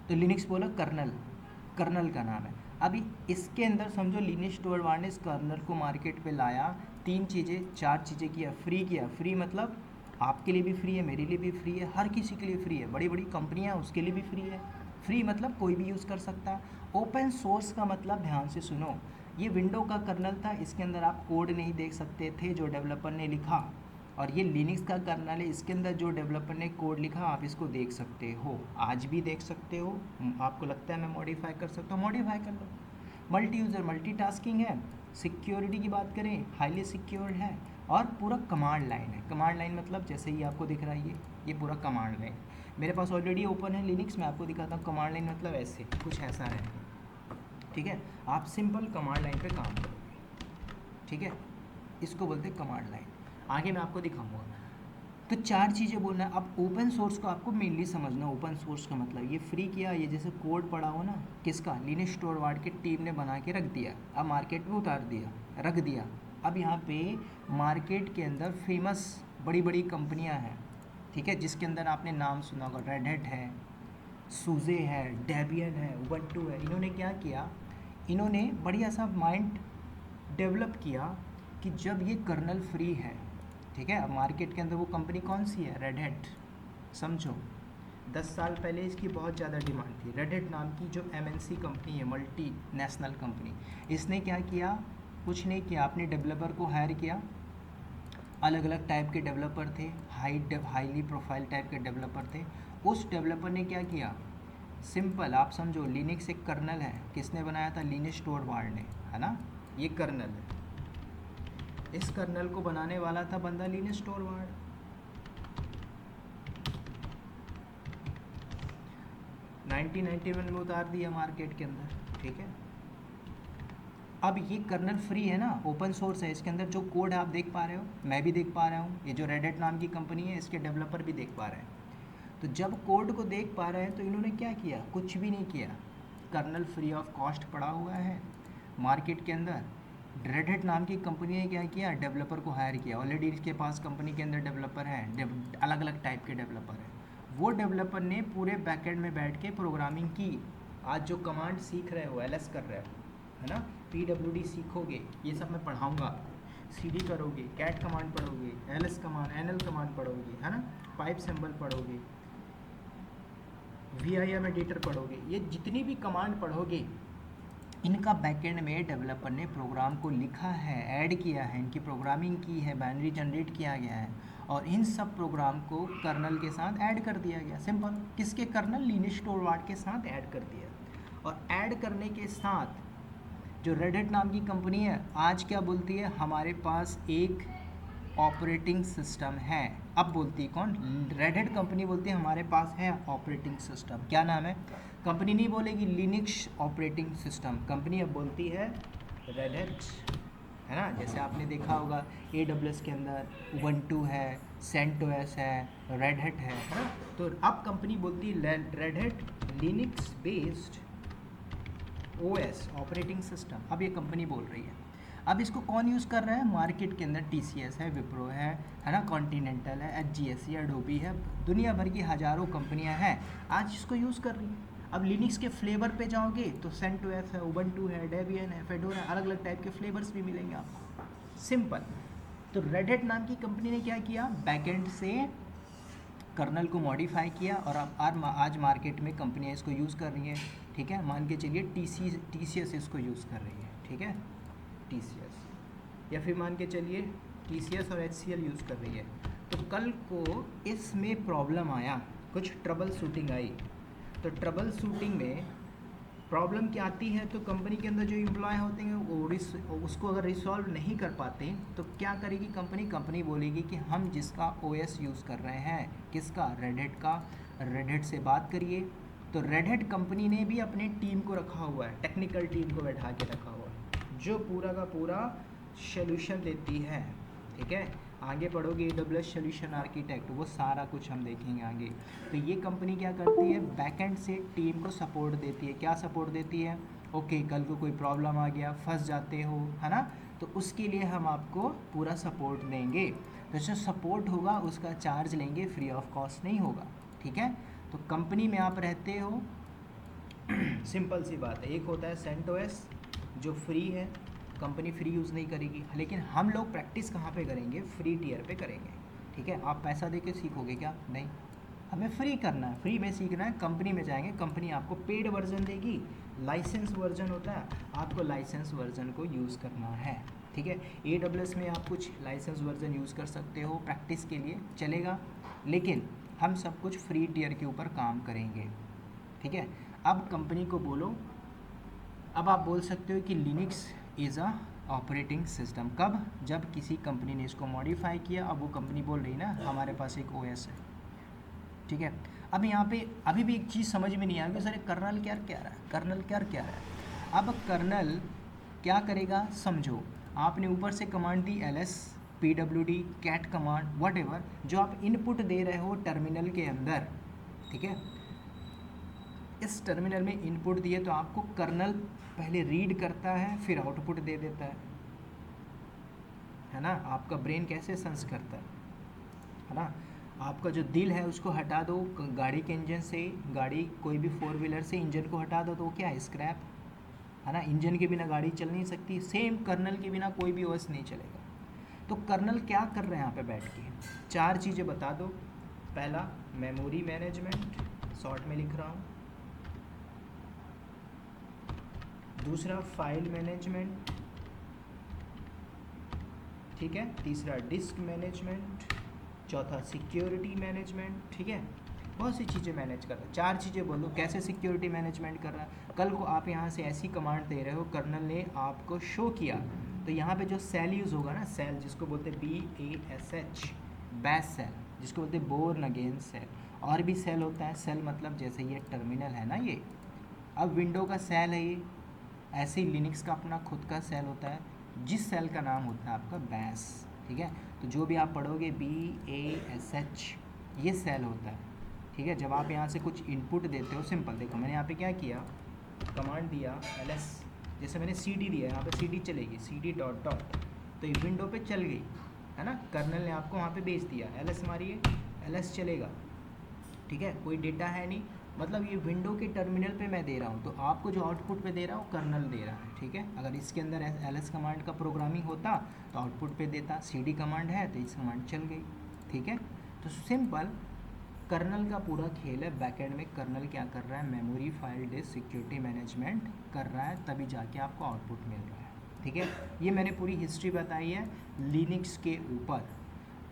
तो लिनक्स बोला कर्नल, कर्नल का नाम है। अभी इसके अंदर समझो लिनक्स टोरवाल्ड ने इस कर्नल को मार्केट पे लाया, 3 चीज़ें 4 चीज़ें किया, फ्री किया। फ्री मतलब आपके लिए भी फ्री है, मेरे लिए भी फ्री है, हर किसी के लिए फ्री है, बड़ी बड़ी कंपनियां उसके लिए भी फ्री है। फ्री मतलब कोई भी यूज़ कर सकता है। ओपन सोर्स का मतलब, ध्यान से सुनो, ये विंडो का कर्नल था, इसके अंदर आप कोड नहीं देख सकते थे जो डेवलपर ने लिखा, और ये लिनक्स का कर्नल है, इसके अंदर जो डेवलपर ने कोड लिखा आप इसको देख सकते हो, आज भी देख सकते हो। आपको लगता है मैं मॉडिफाई कर सकता हूँ, मॉडिफाई कर लो। मल्टी यूज़र मल्टीटास्किंग है। सिक्योरिटी की बात करें, हाईली सिक्योर है, और पूरा कमांड लाइन है। कमांड लाइन मतलब जैसे ही आपको दिख रहा है ये पूरा कमांड लाइन मेरे पास ऑलरेडी ओपन है लिनक्स, मैं आपको दिखाता हूँ। कमांड लाइन मतलब ऐसे कुछ ऐसा है, ठीक है। आप सिंपल कमांड लाइन पे काम करोगे, ठीक है, इसको बोलते हैं कमांड लाइन। आगे मैं आपको दिखाऊंगा। तो 4 चीज़ें बोलना है। अब ओपन सोर्स को आपको मेनली समझना। ओपन सोर्स का मतलब ये फ्री किया, ये जैसे कोड पड़ा हो ना, किसका, लिनक्स टोरवाल्ड की टीम ने बना के रख दिया, अब मार्केट में उतार दिया, रख दिया। अब यहाँ पे मार्केट के अंदर फेमस बड़ी बड़ी कंपनियाँ हैं, ठीक है, जिसके अंदर आपने नाम सुना होगा, रेड हैट है, सूजे है, डेबियन है, उबंटू है। इन्होंने क्या किया, इन्होंने बढ़िया सा माइंड डेवलप किया कि जब ये कर्नल फ्री है, ठीक है, अब मार्केट के अंदर वो कंपनी कौन सी है, रेड हैट। समझो 10 साल पहले इसकी बहुत ज़्यादा डिमांड थी। रेड हैट नाम की जो MNC कंपनी है, मल्टी नेशनल कंपनी, इसने क्या किया, कुछ नहीं किया, अपने डेवलपर को हायर किया। अलग अलग टाइप के डेवलपर थे, हाईली प्रोफाइल टाइप के डेवलपर थे। उस डेवलपर ने क्या किया, सिंपल आप समझो, लिनक्स एक कर्नल है, किसने बनाया था, लिनक्स टोरवाल्ड ने, है ना, ये कर्नल है। इस कर्नल को बनाने वाला था बंदा लिनक्स टोरवाल्ड। 1991 में उतार दिया मार्केट के अंदर, ठीक है। अब ये कर्नल फ्री है ना, ओपन सोर्स है, इसके अंदर जो कोड आप देख पा रहे हो, मैं भी देख पा रहा हूँ, ये जो रेड हैट नाम की कंपनी है इसके डेवलपर भी देख पा रहे हैं। तो जब कोड को देख पा रहे हैं तो इन्होंने क्या किया, कुछ भी नहीं किया, कर्नल फ्री ऑफ कॉस्ट पड़ा हुआ है मार्केट के अंदर। रेड हैट नाम की कंपनी ने क्या किया, डेवलपर को हायर किया। ऑलरेडी इसके पास कंपनी के अंदर डेवलपर हैं, अलग अलग टाइप के डेवलपर हैं। वो डेवलपर ने पूरे बैकएंड में बैठ के प्रोग्रामिंग की। आज जो कमांड सीख रहे हो, LS कर रहे हो, है ना, PWD सीखोगे, ये सब मैं पढ़ाऊँगा। CD करोगे, कैट कमांड पढ़ोगे, LS कमांड, NL कमांड पढ़ोगे, है ना, पाइप सिंबल पढ़ोगे, VIM एडिटर पढ़ोगे। ये जितनी भी कमांड पढ़ोगे, इनका बैकएंड में डेवलपर ने प्रोग्राम को लिखा है, ऐड किया है, इनकी प्रोग्रामिंग की है, बाइनरी जनरेट किया गया है, और इन सब प्रोग्राम को कर्नल के साथ ऐड कर दिया गया। सिंपल, किसके कर्नल, लिनक्स टोरवाल्ड के साथ ऐड कर दिया। और ऐड करने के साथ जो रेड हैट नाम की कंपनी है, आज क्या बोलती है, हमारे पास एक ऑपरेटिंग सिस्टम है। अब बोलती है कौन, रेड हैट कंपनी बोलती है हमारे पास है ऑपरेटिंग सिस्टम। क्या नाम है, कंपनी नहीं बोलेगी लिनक्स ऑपरेटिंग सिस्टम, कंपनी अब बोलती है रेड हैट, है ना। जैसे आपने देखा होगा AWS के अंदर उबंटू है, CentOS है, रेड हैट है ना। तो अब कंपनी बोलती है red hat Linux based OS operating system. अब ये कंपनी बोल रही है। अब इसको कौन यूज़ कर रहा है, मार्केट के अंदर TCS है, विप्रो है ना, कॉन्टिनेंटल है, HGSC है, एडोबी है, दुनिया भर की हज़ारों कंपनियां हैं आज इसको यूज़ कर रही हैं। अब लिनक्स के फ्लेवर पे जाओगे तो CentOS है, उबंटू है, डेबियन है, फेडोरा, अलग अलग टाइप के फ्लेवर्स भी मिलेंगे आपको। सिंपल। तो रेड हैट नाम की कंपनी ने क्या किया, बैकएंड से कर्नल को मॉडिफाई किया और अब आज मार्केट में कंपनियाँ इसको यूज़ कर रही हैं, ठीक है। मान के चलिए TCS इसको यूज़ कर रही है, ठीक है, TCS, या फिर मान के चलिए TCS और HCL यूज़ कर रही है। तो कल को इसमें प्रॉब्लम आया, कुछ ट्रबल शूटिंग आई, तो ट्रबल शूटिंग में प्रॉब्लम क्या आती है, तो कंपनी के अंदर जो एम्प्लॉय होते हैं वो उसको अगर रिसॉल्व नहीं कर पाते तो क्या करेगी कंपनी बोलेगी कि हम जिसका OS यूज़ कर रहे हैं, किसका, रेड का, रेड से बात करिए। तो रेड कंपनी ने भी अपने टीम को रखा हुआ है, टेक्निकल टीम को बैठा के रखा हुआ है, जो पूरा का पूरा सोल्यूशन देती है, ठीक है। आगे पढ़ोगे AWS सोल्यूशन आर्किटेक्ट, वो सारा कुछ हम देखेंगे आगे। तो ये कंपनी क्या करती है, बैकएंड से टीम को सपोर्ट देती है। क्या सपोर्ट देती है, ओके कल को कोई प्रॉब्लम आ गया, फंस जाते हो, है ना, तो उसके लिए हम आपको पूरा सपोर्ट देंगे। तो जो सपोर्ट होगा उसका चार्ज लेंगे, फ्री ऑफ कॉस्ट नहीं होगा, ठीक है। तो कंपनी में आप रहते हो, सिंपल सी बात है। एक होता है CentOS जो फ्री है, कंपनी फ्री यूज़ नहीं करेगी, लेकिन हम लोग प्रैक्टिस कहाँ पे करेंगे, फ्री टियर पे करेंगे, ठीक है। आप पैसा दे के सीखोगे क्या, नहीं, हमें फ्री करना है, फ्री में सीखना है। कंपनी में जाएंगे, कंपनी आपको पेड वर्जन देगी, लाइसेंस वर्जन होता है, आपको लाइसेंस वर्जन को यूज़ करना है, ठीक है। AWS में आप कुछ लाइसेंस वर्जन यूज़ कर सकते हो, प्रैक्टिस के लिए चलेगा, लेकिन हम सब कुछ फ्री टियर के ऊपर काम करेंगे, ठीक है। अब कंपनी को बोलो, अब आप बोल सकते हो कि Linux is a operating system. कब, जब किसी कंपनी ने इसको मॉडिफाई किया, अब वो कंपनी बोल रही ना हमारे पास एक OS है, ठीक है। अब यहाँ पे अभी भी एक चीज़ समझ में नहीं आ रही, सर कर्नल क्या क्या रहा है, कर्नल क्या क्या रहा है। अब कर्नल क्या करेगा, समझो, आपने ऊपर से command the ls pwd cat command what जो आप इनपुट दे रहे हो टर्मिनल के अंदर, ठीक है। इस टर्मिनल में इनपुट दिए तो आपको कर्नल पहले रीड करता है, फिर आउटपुट दे देता है ना। आपका ब्रेन कैसे सेंस करता है ना। आपका जो दिल है उसको हटा दो गाड़ी के इंजन से, गाड़ी कोई भी 4 व्हीलर से इंजन को हटा दो तो वो क्या है, स्क्रैप, है ना। इंजन के बिना गाड़ी चल नहीं सकती, सेम कर्नल के बिना कोई भी OS नहीं चलेगा। तो कर्नल क्या कर रहे हैं यहाँ पे बैठ के, 4 चीज़ें बता दो। पहला मेमोरी मैनेजमेंट, शॉर्ट में लिख रहा हूँ। दूसरा फाइल मैनेजमेंट, ठीक है। तीसरा डिस्क मैनेजमेंट, चौथा सिक्योरिटी मैनेजमेंट, ठीक है। बहुत सी चीज़ें मैनेज कर रहा है। 4 चीज़ें बोलो कैसे सिक्योरिटी मैनेजमेंट कर रहा है। कल को आप यहाँ से ऐसी कमांड दे रहे हो, कर्नल ने आपको शो किया, तो यहाँ पे जो सेल यूज़ होगा ना, सेल जिसको बोलते हैं BASH, बैश सेल, जिसको बोलते हैं बोर्न अगेन सेल। और भी सेल होता है, सेल मतलब जैसे ये टर्मिनल है ना, ये अब विंडो का सेल है ये, ऐसे ही लिनक्स का अपना खुद का सेल होता है, जिस सेल का नाम होता है आपका बैश, ठीक है। तो जो भी आप पढ़ोगे BASH ये सेल होता है, ठीक है। जब आप यहाँ से कुछ इनपुट देते हो, सिंपल देखो मैंने यहाँ पे क्या किया, कमांड दिया ls, जैसे मैंने cd दिया, यहाँ पे cd चलेगी, cd डॉट डॉट, तो ये विंडो पे चल गई, है ना। कर्नल ने आपको वहाँ पे भेज दिया, ls मारिए, ls चलेगा, ठीक है। कोई डेटा है नहीं, मतलब ये विंडो के टर्मिनल पे मैं दे रहा हूँ, तो आपको जो आउटपुट पे दे रहा हूँ कर्नल दे रहा है, ठीक है। अगर इसके अंदर ls कमांड का प्रोग्रामिंग होता तो आउटपुट पे देता, cd कमांड है तो इस कमांड चल गई, ठीक है। तो सिंपल कर्नल का पूरा खेल है। बैकएंड में कर्नल क्या कर रहा है, memory, file, disk, security management कर रहा है, तभी जाके आपको आउटपुट मिल रहा है, ठीक है। ये मैंने पूरी हिस्ट्री बताई है लिनक्स के ऊपर।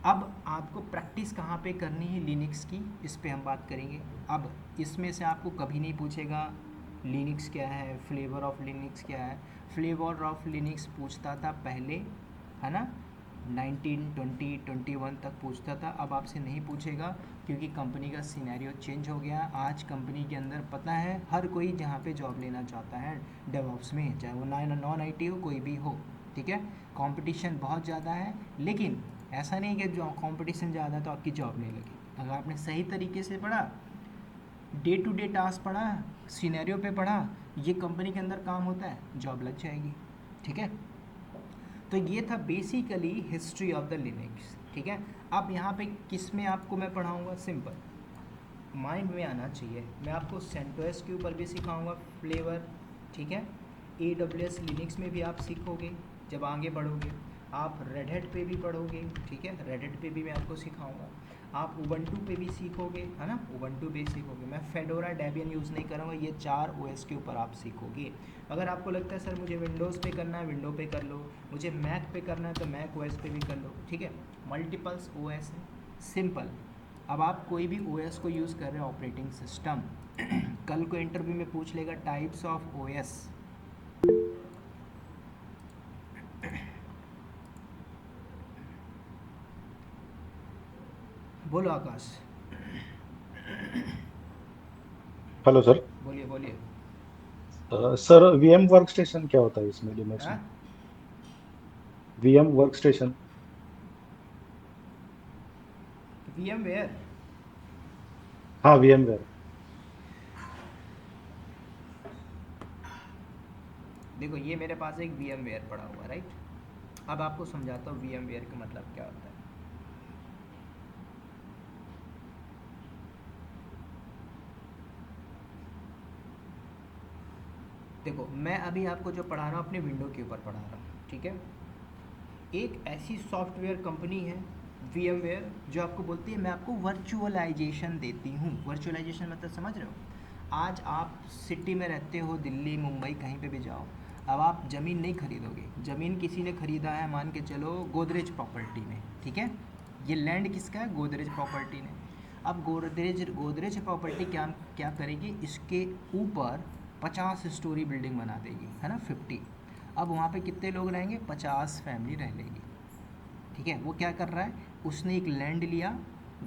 अब आपको प्रैक्टिस कहाँ पे करनी है लिनक्स की, इस पे हम बात करेंगे। अब इसमें से आपको कभी नहीं पूछेगा लिनक्स क्या है, फ्लेवर ऑफ लिनक्स क्या है। फ्लेवर ऑफ लिनक्स पूछता था पहले, है ना, 1920-21 तक पूछता था। अब आपसे नहीं पूछेगा, क्योंकि कंपनी का सिनेरियो चेंज हो गया। आज कंपनी के अंदर पता है हर कोई जहाँ पे जॉब लेना चाहता है डेवऑप्स में, चाहे वो नॉन IT हो, कोई भी हो, ठीक है। कंपटीशन बहुत ज़्यादा है, लेकिन ऐसा नहीं कि जो कंपटीशन ज़्यादा तो आपकी जॉब नहीं लगी। अगर आपने सही तरीके से पढ़ा, डे टू डे टास्क पढ़ा, सिनेरियो पे पढ़ा, ये कंपनी के अंदर काम होता है, जॉब लग जाएगी, ठीक है। तो ये था basically history of the Linux, ठीक है। अब यहाँ पे किस में आपको मैं पढ़ाऊँगा, सिंपल माइंड में आना चाहिए। मैं आपको CentOS के ऊपर भी सिखाऊंगा फ्लेवर, ठीक है। AWS लिनक्स में भी आप सीखोगे जब आगे बढ़ोगे। आप रेड हैट पे भी पढ़ोगे, ठीक है, रेड हैट पे भी मैं आपको सिखाऊंगा। आप उबंटू पे भी सीखोगे, है ना, उबंटू पे सीखोगे। मैं फेडोरा डेबियन यूज़ नहीं करूँगा, ये 4 ओएस के ऊपर आप सीखोगे। अगर आपको लगता है सर मुझे विंडोज़ पे करना है, विंडो पे कर लो, मुझे मैक पे करना है तो मैक ओएस पे भी कर लो, ठीक है। मल्टीपल्स ओएस है, सिंपल। अब आप कोई भी ओएस को यूज़ कर रहे हैं, ऑपरेटिंग सिस्टम, कल को इंटरव्यू में पूछ लेगा टाइप्स ऑफ ओएस। बोलो आकाश। Hello sir. बोलिए बोलिए। सर वीएम वर्क स्टेशन क्या होता है इसमें लिनक्स हाँ, में? VM work station. VMware. हाँ, वीएम वेयर। देखो ये मेरे पास एक वी एम वेयर पड़ा हुआ, राइट। अब आपको समझाता हूँ वी एम वेयर का मतलब क्या होता है। देखो मैं अभी आपको जो पढ़ा रहा हूँ अपने विंडो के ऊपर पढ़ा रहा हूँ, ठीक है। एक ऐसी सॉफ्टवेयर कंपनी है वी एम वेयर जो आपको बोलती है मैं आपको वर्चुअलाइजेशन देती हूँ। वर्चुअलाइजेशन मतलब समझ रहे हो। आज आप सिटी में रहते हो, दिल्ली मुंबई कहीं पे भी जाओ, अब आप ज़मीन नहीं खरीदोगे, ज़मीन किसी ने ख़रीदा है, मान के चलो गोदरेज प्रॉपर्टी में, ठीक है। ये लैंड किसका है? गोदरेज प्रॉपर्टी ने। अब गोदरेज गोदरेज प्रॉपर्टी क्या क्या करेगी, इसके ऊपर 50 स्टोरी बिल्डिंग बना देगी, है ना, 50। अब वहाँ पे कितने लोग रहेंगे? 50 फैमिली रह लेगी, ठीक है। वो क्या कर रहा है, उसने एक लैंड लिया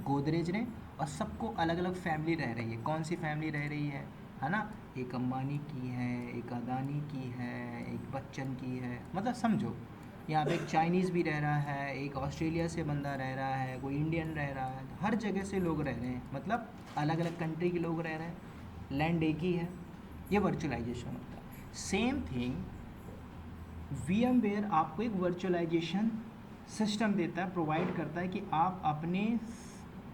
गोदरेज ने, और सबको अलग अलग फैमिली रह रही है। कौन सी फैमिली रह रही है ना, एक अंबानी की है, एक अदानी की है, एक बच्चन की है, मतलब समझो। यहाँ पे एक चाइनीज़ भी रह रहा है, एक ऑस्ट्रेलिया से बंदा रह रहा है, कोई इंडियन रह रहा है, हर जगह से लोग रह रहे हैं, मतलब अलग अलग कंट्री के लोग रह रहे हैं, लैंड एक ही है। ये वर्चुअलाइजेशन होता है। Same thing VMware आपको एक वर्चुअलाइजेशन सिस्टम देता है, प्रोवाइड करता है कि आप अपने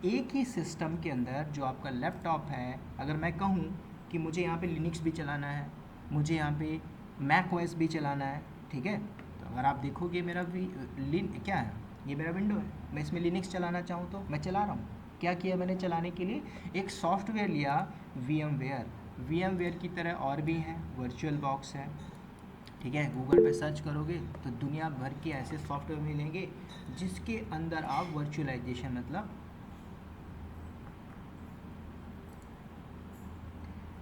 एक ही सिस्टम के अंदर, जो आपका लैपटॉप है, अगर मैं कहूँ कि मुझे यहाँ पे लिनक्स भी चलाना है, मुझे यहाँ पे मैक ओएस भी चलाना है, ठीक है, तो अगर आप देखोगे मेरा क्या है, ये मेरा विंडो है, मैं इसमें लिनक्स चलाना चाहूँ तो मैं चला रहा हूँ। क्या किया मैंने चलाने के लिए? एक सॉफ्टवेयर लिया VMware. VMware की तरह और भी हैं, वर्चुअल बॉक्स है, ठीक है। गूगल पे सर्च करोगे तो दुनिया भर के ऐसे सॉफ्टवेयर मिलेंगे जिसके अंदर आप वर्चुअलाइजेशन, मतलब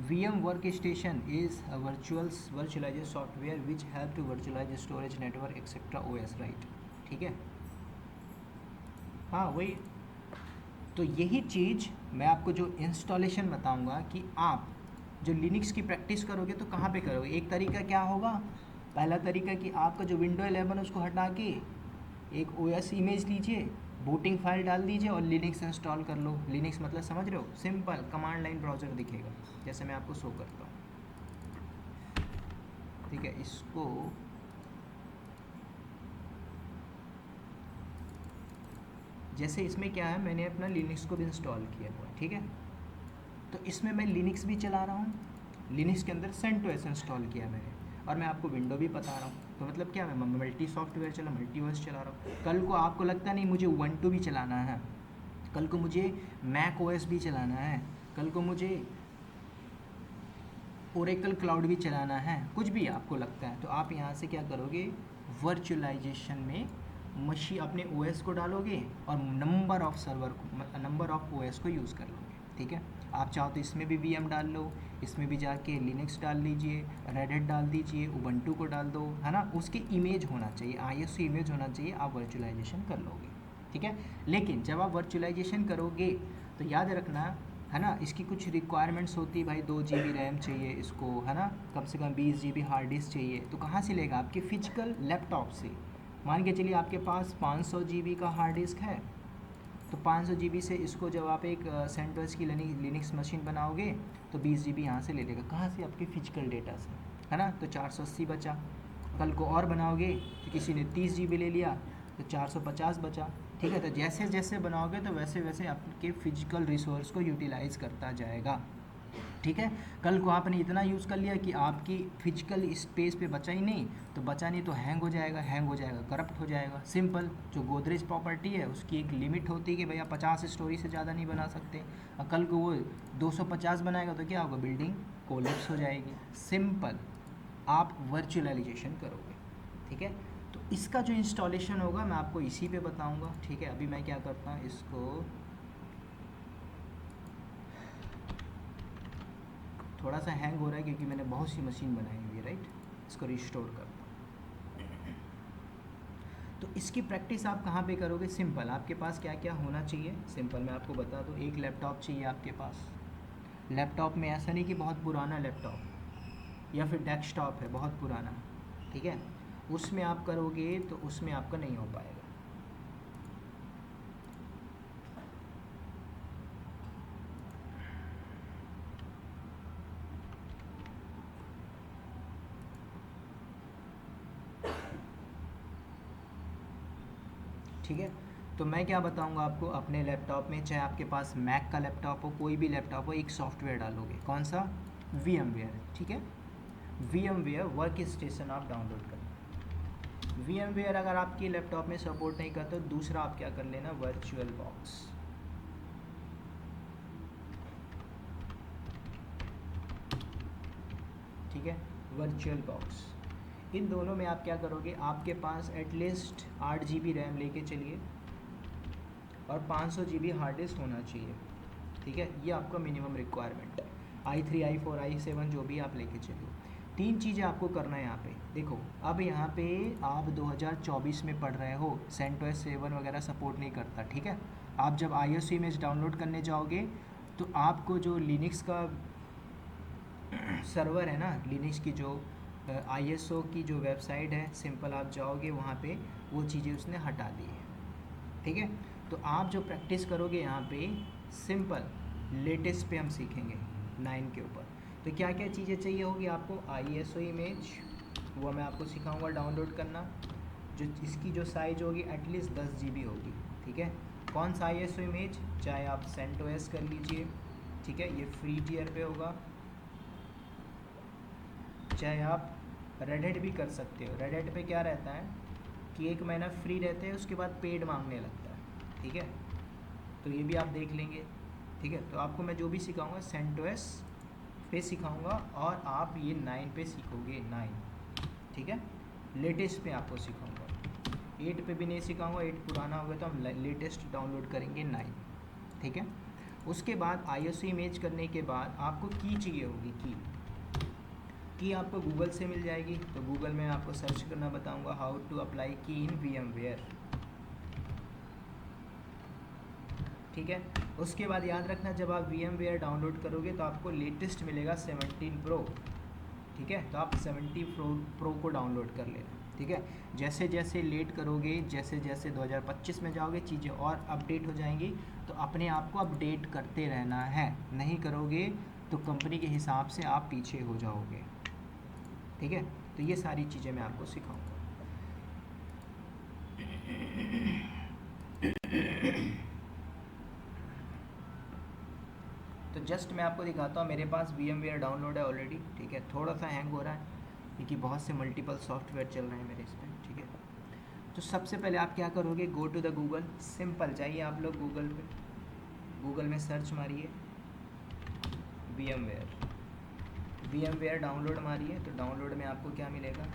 VM workstation is a virtualized software which help to virtualize storage network etc OS, right, ठीक है। हाँ वही। तो यही चीज़ मैं आपको जो इंस्टॉलेशन बताऊंगा कि आप जो लिनक्स की प्रैक्टिस करोगे तो कहाँ पे करोगे। एक तरीका क्या होगा, पहला तरीका कि आपका जो विंडो 11 उसको हटा के एक ओएस इमेज लीजिए, बूटिंग फाइल डाल दीजिए और लिनक्स इंस्टॉल कर लो। लिनक्स मतलब समझ रहे हो, सिंपल कमांड लाइन ब्राउज़र दिखेगा जैसे मैं आपको शो करता हूँ, ठीक है। इसको जैसे इसमें क्या है, मैंने अपना लिनक्स को भी इंस्टॉल किया हुआ है, ठीक है। तो इसमें मैं लिनक्स भी चला रहा हूँ, लिनक्स के अंदर सेंटोस इंस्टॉल किया मैंने, और मैं आपको विंडो भी बता रहा हूँ। तो मतलब क्या, मैं मल्टी सॉफ्टवेयर मल्टी ओएस चला रहा हूँ। कल को आपको लगता नहीं मुझे उबंटू भी चलाना है, कल को मुझे मैक ओएस भी चलाना है, कल को मुझे ओरेकल क्लाउड भी चलाना है, कुछ भी आपको लगता है, तो आप यहाँ से क्या करोगे, वर्चुअलाइजेशन में मशीन अपने ओएस को डालोगे और नंबर ऑफ ओएस को यूज़ कर लोगे, ठीक है। आप चाहो तो इसमें भी वीएम डाल लो, इसमें भी जाके लिनक्स डाल लीजिए, रेड हैट डाल दीजिए, उबंटू को डाल दो, है ना, उसके इमेज होना चाहिए, ISO इमेज होना चाहिए, आप वर्चुअलाइजेशन कर लोगे, ठीक है। लेकिन जब आप वर्चुअलाइजेशन करोगे तो याद रखना, है ना, इसकी कुछ रिक्वायरमेंट्स होती है भाई, 2 GB रैम चाहिए इसको, है ना, कम से कम 20 GB हार्ड डिस्क चाहिए। तो कहाँ से लेगा? आपके फिजिकल लैपटॉप से। मान के चलिए आपके पास 500 GB का हार्ड डिस्क है, तो 500 GB से इसको जब आप एक सेंटोस की लिनक्स मशीन बनाओगे तो 20 GB यहाँ से ले लेगा, कहाँ से? आपके फिजिकल डेटा से, है ना। तो 480 बचा। कल को और बनाओगे तो किसी ने 30 GB ले लिया तो 450 बचा, ठीक है। तो जैसे जैसे बनाओगे तो वैसे वैसे आपके फिजिकल रिसोर्स को यूटिलाइज करता जाएगा। ठीक है। कल को आपने इतना यूज़ कर लिया कि आपकी फिजिकल स्पेस पे बचा ही नहीं, तो बचा नहीं तो हैंग हो जाएगा, करप्ट हो जाएगा। सिंपल, जो गोदरेज प्रॉपर्टी है उसकी एक लिमिट होती है कि भैया 50 स्टोरी से ज़्यादा नहीं बना सकते। और कल को वो 250 बनाएगा तो क्या होगा, बिल्डिंग कोलेप्स हो जाएगी। सिंपल, आप वर्चुअलाइजेशन करोगे, ठीक है। तो इसका जो इंस्टॉलेशन होगा मैं आपको इसी पे बताऊंगा, ठीक है। अभी मैं क्या करता हूँ, इसको थोड़ा सा हैंग हो रहा है क्योंकि मैंने बहुत सी मशीन बनाई हुई है, राइट। इसको रिस्टोर करता हूँ। तो इसकी प्रैक्टिस आप कहाँ पे करोगे, सिंपल, आपके पास क्या क्या होना चाहिए, सिंपल मैं आपको बता दूँ। एक लैपटॉप चाहिए आपके पास। लैपटॉप में ऐसा नहीं कि बहुत पुराना लैपटॉप या फिर डेस्कटॉप है बहुत पुराना, ठीक है, उसमें आप करोगे तो उसमें आपका नहीं हो पाएगा। ठीक है। तो मैं क्या बताऊंगा आपको, अपने लैपटॉप में, चाहे आपके पास मैक का लैपटॉप हो, कोई भी लैपटॉप हो, एक सॉफ्टवेयर डालोगे। कौन सा, VMware, ठीक है। VMware वर्क स्टेशन आप डाउनलोड करना। VMware अगर आपके लैपटॉप में सपोर्ट नहीं करता तो दूसरा आप क्या कर लेना, वर्चुअल बॉक्स, ठीक है, वर्चुअल बॉक्स। इन दोनों में आप क्या करोगे, आपके पास एटलीस्ट 8 GB रैम लेके चलिए और 500 GB हार्ड डिस्क होना चाहिए, ठीक है। ये आपका मिनिमम रिक्वायरमेंट है। i3 i4 i7 जो भी आप लेके चलिए। 3 चीज़ें आपको करना है यहाँ पे। देखो, अब यहाँ पे आप 2024 में पढ़ रहे हो, CentOS 7 वगैरह सपोर्ट नहीं करता, ठीक है। आप जब ISO इमेज डाउनलोड करने जाओगे तो आपको जो लिनक्स का सर्वर है ना, लिनक्स की जो ISO की जो वेबसाइट है, सिंपल आप जाओगे वहाँ पे, वो चीज़ें उसने हटा दी है, ठीक है। तो आप जो प्रैक्टिस करोगे यहाँ पे, सिंपल लेटेस्ट पे हम सीखेंगे 9 के ऊपर। तो क्या क्या चीज़ें चाहिए होगी आपको, ISO इमेज, वो मैं आपको सिखाऊंगा डाउनलोड करना। जो इसकी जो साइज होगी एटलीस्ट 10 GB होगी, ठीक है। कौन सा ISO इमेज, चाहे आप CentOS कर लीजिए, ठीक है, ये फ्री टियर पे होगा, चाहे आप रेडिट भी कर सकते हो। रेडिट पे क्या रहता है कि 1 महीना फ्री रहते हैं, उसके बाद पेड मांगने लगता है, ठीक है। तो ये भी आप देख लेंगे, ठीक है। तो आपको मैं जो भी सिखाऊंगा CentOS पे सिखाऊंगा और आप ये 9 पे सीखोगे, 9, ठीक है। लेटेस्ट पे आपको सिखाऊंगा, 8 पे भी नहीं सिखाऊंगा, 8 पुराना हो गया तो हम लेटेस्ट डाउनलोड करेंगे 9, ठीक है। उसके बाद ISO इमेज करने के बाद आपको की चाहिए होगी, की आपको गूगल से मिल जाएगी। तो गूगल में आपको सर्च करना बताऊंगा, हाउ टू अप्लाई की इन VMware, ठीक है। उसके बाद याद रखना, जब आप VMware डाउनलोड करोगे तो आपको लेटेस्ट मिलेगा 17 Pro, ठीक है। तो आप 17 Pro को डाउनलोड कर लेना, ठीक है। जैसे जैसे लेट करोगे, जैसे जैसे 2025 में जाओगे, चीज़ें और अपडेट हो जाएंगी, तो अपने आप को अपडेट करते रहना है। नहीं करोगे तो कंपनी के हिसाब से आप पीछे हो जाओगे, ठीक है। तो ये सारी चीज़ें मैं आपको सिखाऊंगा। तो जस्ट मैं आपको दिखाता हूँ, मेरे पास VMware डाउनलोड है ऑलरेडी, ठीक है। थोड़ा सा हैंग हो रहा है क्योंकि बहुत से मल्टीपल सॉफ्टवेयर चल रहे हैं मेरे इस पर, ठीक है। तो सबसे पहले आप क्या करोगे, go to the Google, simple जाइए आप लोग गूगल पे, गूगल में सर्च मारिए VMware डाउनलोड मारिए। तो डाउनलोड में आपको क्या मिलेगा,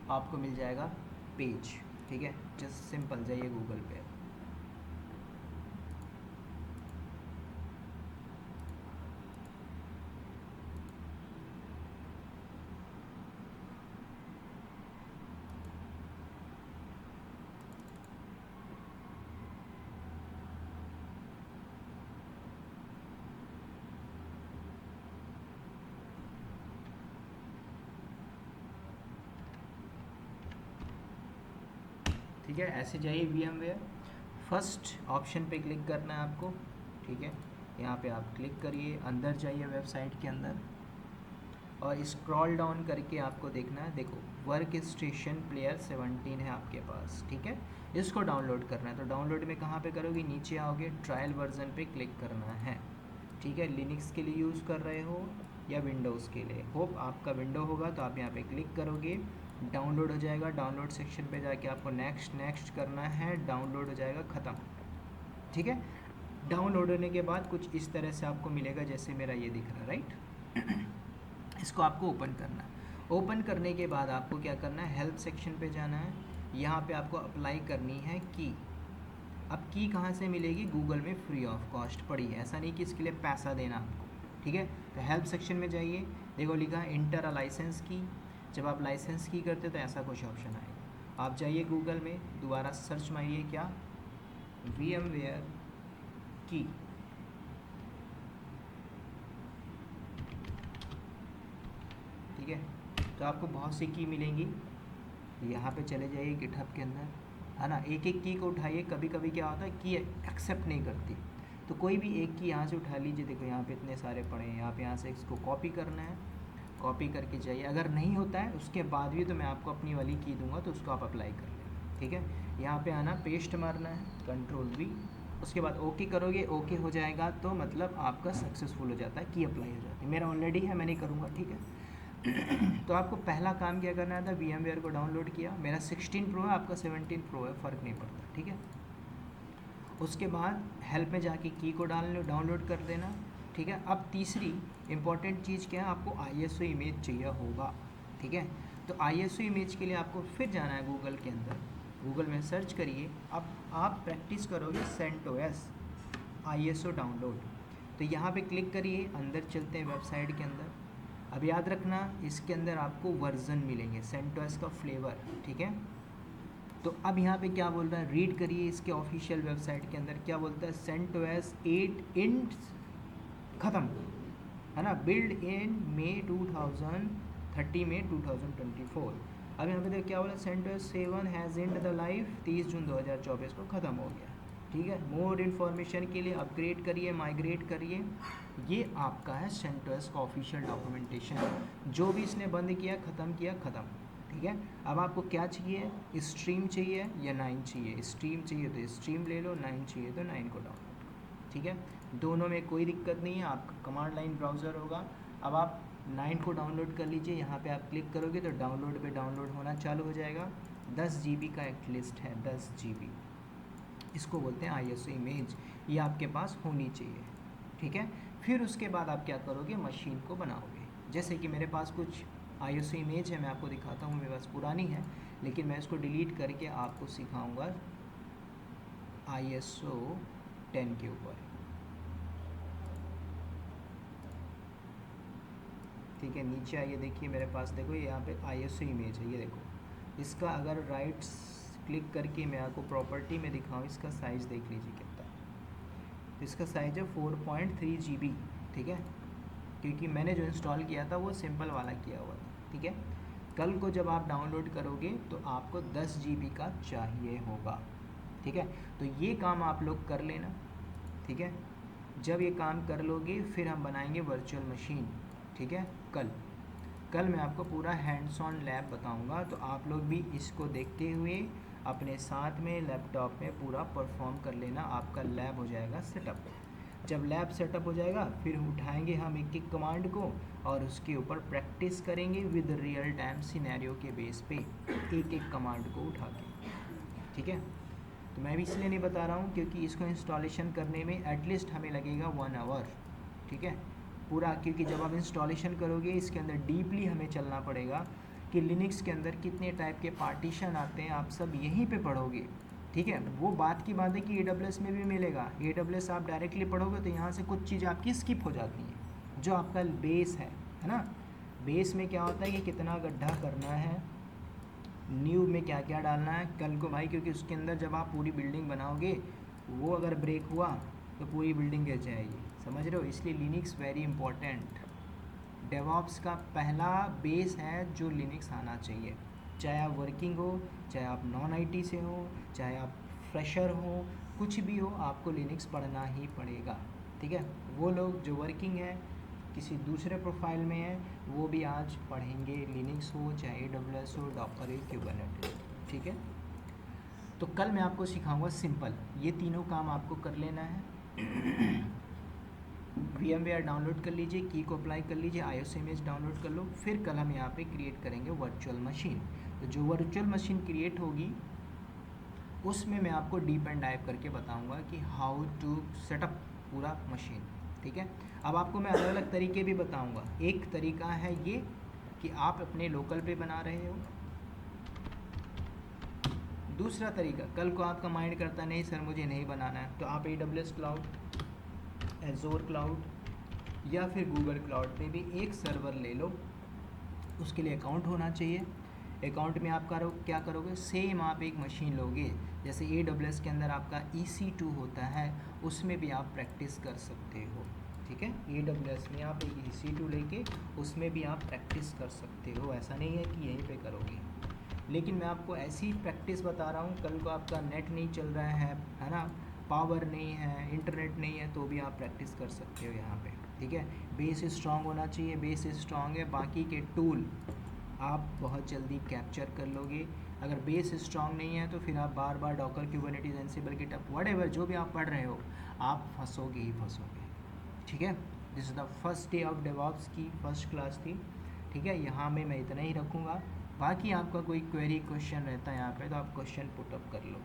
आपको मिल जाएगा पेज, ठीक है। जस्ट सिंपल जाइए गूगल पे, ठीक है। ऐसे जाइए VMware, फर्स्ट ऑप्शन पे क्लिक करना है आपको, ठीक है। यहाँ पे आप क्लिक करिए, अंदर जाइए वेबसाइट के अंदर और स्क्रॉल डाउन करके आपको देखना है, देखो वर्क स्टेशन प्लेयर 17 है आपके पास, ठीक है। इसको डाउनलोड करना है। तो डाउनलोड में कहाँ पे करोगे, नीचे आओगे, ट्रायल वर्जन पे क्लिक करना है, ठीक है, लिनक्स के लिए यूज़ कर रहे हो या विंडोज़ के लिए। होप आपका विंडो होगा तो आप यहाँ पे क्लिक करोगे, डाउनलोड हो जाएगा, डाउनलोड सेक्शन पे जाके आपको नेक्स्ट नेक्स्ट करना है, डाउनलोड हो जाएगा, ख़त्म। ठीक है, डाउनलोड होने के बाद कुछ इस तरह से आपको मिलेगा जैसे मेरा ये दिख रहा है, राइट। इसको आपको ओपन करना है। ओपन करने के बाद आपको क्या करना है, हेल्प सेक्शन पे जाना है, यहाँ पे आपको अप्लाई करनी है की। अब की कहाँ से मिलेगी, गूगल में फ्री ऑफ कॉस्ट पड़ी है, ऐसा नहीं कि इसके लिए पैसा देना आपको। ठीक है, तो हेल्प सेक्शन में जाइए, देखो लिखा है इंटर अ लाइसेंस की। जब आप लाइसेंस की करते हो तो ऐसा कुछ ऑप्शन आएगा। आप जाइए गूगल में, दोबारा सर्च मारिए क्या, VMware की। ठीक है, तो आपको बहुत सी की मिलेंगी। यहाँ पे चले जाइए गिटहब के अंदर, है ना, एक एक की को उठाइए। कभी कभी क्या होता है की एक्सेप्ट नहीं करती, तो कोई भी एक की यहाँ से उठा लीजिए। देखो यहाँ पे इतने सारे पड़े हैं, यहाँ से इसको कॉपी करना है, कॉपी करके जाइए। अगर नहीं होता है उसके बाद भी तो मैं आपको अपनी वाली की दूंगा, तो उसको आप अप्लाई कर लें। ठीक है, यहाँ पे आना, पेस्ट मारना है, Ctrl+V, उसके बाद ओके करोगे, ओके हो जाएगा तो मतलब आपका सक्सेसफुल हो जाता है, की अप्लाई हो जाती है। मेरा ऑलरेडी है, मैं नहीं करूँगा। ठीक है, तो आपको पहला काम क्या करना था, VMware को डाउनलोड किया। मेरा 16 प्रो है, आपका 17 प्रो है, फ़र्क नहीं पड़ता। ठीक है, उसके बाद हेल्प में जाके की को डाउनलोड कर देना। ठीक है, अब तीसरी इंपॉर्टेंट चीज़ क्या है, आपको ISO इमेज चाहिए होगा। ठीक है, तो ISO इमेज के लिए आपको फिर जाना है गूगल के अंदर, गूगल में सर्च करिए। अब आप प्रैक्टिस करोगे CentOS ISO डाउनलोड, तो यहाँ पे क्लिक करिए, अंदर चलते हैं वेबसाइट के अंदर। अब याद रखना इसके अंदर आपको वर्जन मिलेंगे CentOS का फ्लेवर। ठीक है, तो अब यहाँ पे क्या बोल रहा है, रीड करिए इसके ऑफिशियल वेबसाइट के अंदर क्या बोलता है, CentOS 8 इंट ख़त्म, है ना, बिल्ड इन May 2030 में 2024। अब यहाँ पे देखो क्या बोला, CentOS 7 has and the life 30 जून 2024 को ख़त्म हो गया। ठीक है, मोर इन्फॉर्मेशन के लिए अपग्रेड करिए, माइग्रेट करिए। ये आपका है CentOS का ऑफिशियल डॉक्यूमेंटेशन, जो भी इसने बंद किया, ख़त्म किया, ख़त्म। ठीक है, अब आपको क्या चाहिए, स्ट्रीम चाहिए या 9 चाहिए। स्ट्रीम चाहिए तो स्ट्रीम ले लो, 9 चाहिए तो 9 को डाउनलोड करो। ठीक है, दोनों में कोई दिक्कत नहीं है, आपका कमांड लाइन ब्राउज़र होगा। अब आप 9 को डाउनलोड कर लीजिए, यहाँ पे आप क्लिक करोगे तो डाउनलोड पे डाउनलोड होना चालू हो जाएगा। 10 GB का एक लिस्ट है, 10 GB, इसको बोलते हैं ISO इमेज, ये आपके पास होनी चाहिए। ठीक है, फिर उसके बाद आप क्या करोगे, मशीन को बनाओगे। जैसे कि मेरे पास कुछ ISO इमेज है, मैं आपको दिखाता हूँ, मेरे पास पुरानी है, लेकिन मैं इसको डिलीट करके आपको सिखाऊंगा ISO 10 के ऊपर। ठीक है, नीचे आइए, देखिए मेरे पास, देखो यहाँ पे ISO इमेज है, ये देखो। इसका अगर राइट क्लिक करके मैं आपको प्रॉपर्टी में दिखाऊँ, इसका साइज़ देख लीजिए कितना है। इसका साइज़ है 4.3 GB। ठीक है, क्योंकि मैंने जो इंस्टॉल किया था वो सिंपल वाला किया हुआ था। ठीक है, कल को जब आप डाउनलोड करोगे तो आपको 10 GB का चाहिए होगा। ठीक है, तो ये काम आप लोग कर लेना। ठीक है, जब ये काम कर लोगे फिर हम बनाएंगे वर्चुअल मशीन। ठीक है, कल मैं आपको पूरा हैंड्स ऑन लैब बताऊंगा, तो आप लोग भी इसको देखते हुए अपने साथ में लैपटॉप में पूरा परफॉर्म कर लेना, आपका लैब हो जाएगा सेटअप। जब लैब सेटअप हो जाएगा फिर उठाएंगे हम एक एक कमांड को और उसके ऊपर प्रैक्टिस करेंगे विद रियल टाइम सिनेरियो के बेस पे, एक एक कमांड को उठा के। ठीक है, तो मैं भी इसलिए नहीं बता रहा हूँ क्योंकि इसको इंस्टॉलेशन करने में एटलीस्ट हमें लगेगा 1 आवर। ठीक है, पूरा, क्योंकि जब आप इंस्टॉलेशन करोगे इसके अंदर डीपली हमें चलना पड़ेगा कि लिनक्स के अंदर कितने टाइप के पार्टीशन आते हैं, आप सब यहीं पे पढ़ोगे। ठीक है, वो बात की बात है कि AWS में भी मिलेगा। AWS आप डायरेक्टली पढ़ोगे तो यहाँ से कुछ चीज़ आपकी स्किप हो जाती हैं, जो आपका बेस है ना। बेस में क्या होता है कि कितना गड्ढा करना है, न्यू में क्या क्या डालना है कल को भाई, क्योंकि उसके अंदर जब आप पूरी बिल्डिंग बनाओगे वो अगर ब्रेक हुआ तो पूरी बिल्डिंग गिर जाएगी, समझ रहे हो। इसलिए लिनक्स वेरी इंपॉर्टेंट, डेवॉप्स का पहला बेस है जो लिनक्स आना चाहिए। चाहे आप वर्किंग हो, चाहे आप नॉन IT से हो, चाहे आप फ्रेशर हो, कुछ भी हो, आपको लिनक्स पढ़ना ही पड़ेगा। ठीक है, वो लोग जो वर्किंग है, किसी दूसरे प्रोफाइल में है, वो भी आज पढ़ेंगे, लिनक्स हो चाहे AWS हो, डॉकर हो, क्यूबरनेटिस। ठीक है, तो कल मैं आपको सिखाऊंगा सिंपल, ये तीनों काम आपको कर लेना है। VMware डाउनलोड कर लीजिए, की को अप्लाई कर लीजिए, iOS इमेज डाउनलोड कर लो, फिर कल हम यहाँ पे क्रिएट करेंगे वर्चुअल मशीन। तो जो वर्चुअल मशीन क्रिएट होगी उसमें मैं आपको डीप एंड डाइव करके बताऊंगा कि हाउ टू सेटअप पूरा मशीन। ठीक है, अब आपको मैं अलग अलग तरीके भी बताऊंगा। एक तरीका है ये कि आप अपने लोकल पे बना रहे हो। दूसरा तरीका, कल को आपका माइंड करता नहीं सर मुझे नहीं बनाना है, तो आप AWS क्लाउड, एज़ोर क्लाउड या फिर गूगल क्लाउड पे भी एक सर्वर ले लो। उसके लिए अकाउंट होना चाहिए। अकाउंट में आप क्या करोगे, सेम आप एक मशीन लोगे, जैसे AWS के अंदर आपका EC2 होता है, उसमें भी आप प्रैक्टिस कर सकते हो। ठीक है, AWS में आप एक EC2 लेके उसमें भी आप प्रैक्टिस कर सकते हो। ऐसा नहीं है कि यहीं पे करोगे, लेकिन मैं आपको ऐसी प्रैक्टिस बता रहा हूँ, कल को आपका नेट नहीं चल रहा है ना, पावर नहीं है, इंटरनेट नहीं है, तो भी आप प्रैक्टिस कर सकते हो यहाँ पे। ठीक है, बेस स्ट्रांग होना चाहिए, बेस स्ट्रांग है, बाकी के टूल आप बहुत जल्दी कैप्चर कर लोगे। अगर बेस स्ट्रांग नहीं है तो फिर आप बार बार Docker, Kubernetes, Ansible, GitHub, whatever जो भी आप पढ़ रहे हो, आप फंसोगे ही फंसोगे। ठीक है, this is the first day of DevOps की फर्स्ट क्लास थी। ठीक है, यहाँ में मैं इतना ही रखूँगा। बाकी आपका कोई क्वेरी क्वेश्चन रहता है यहाँ पे तो आप क्वेश्चन पुट अप कर लो।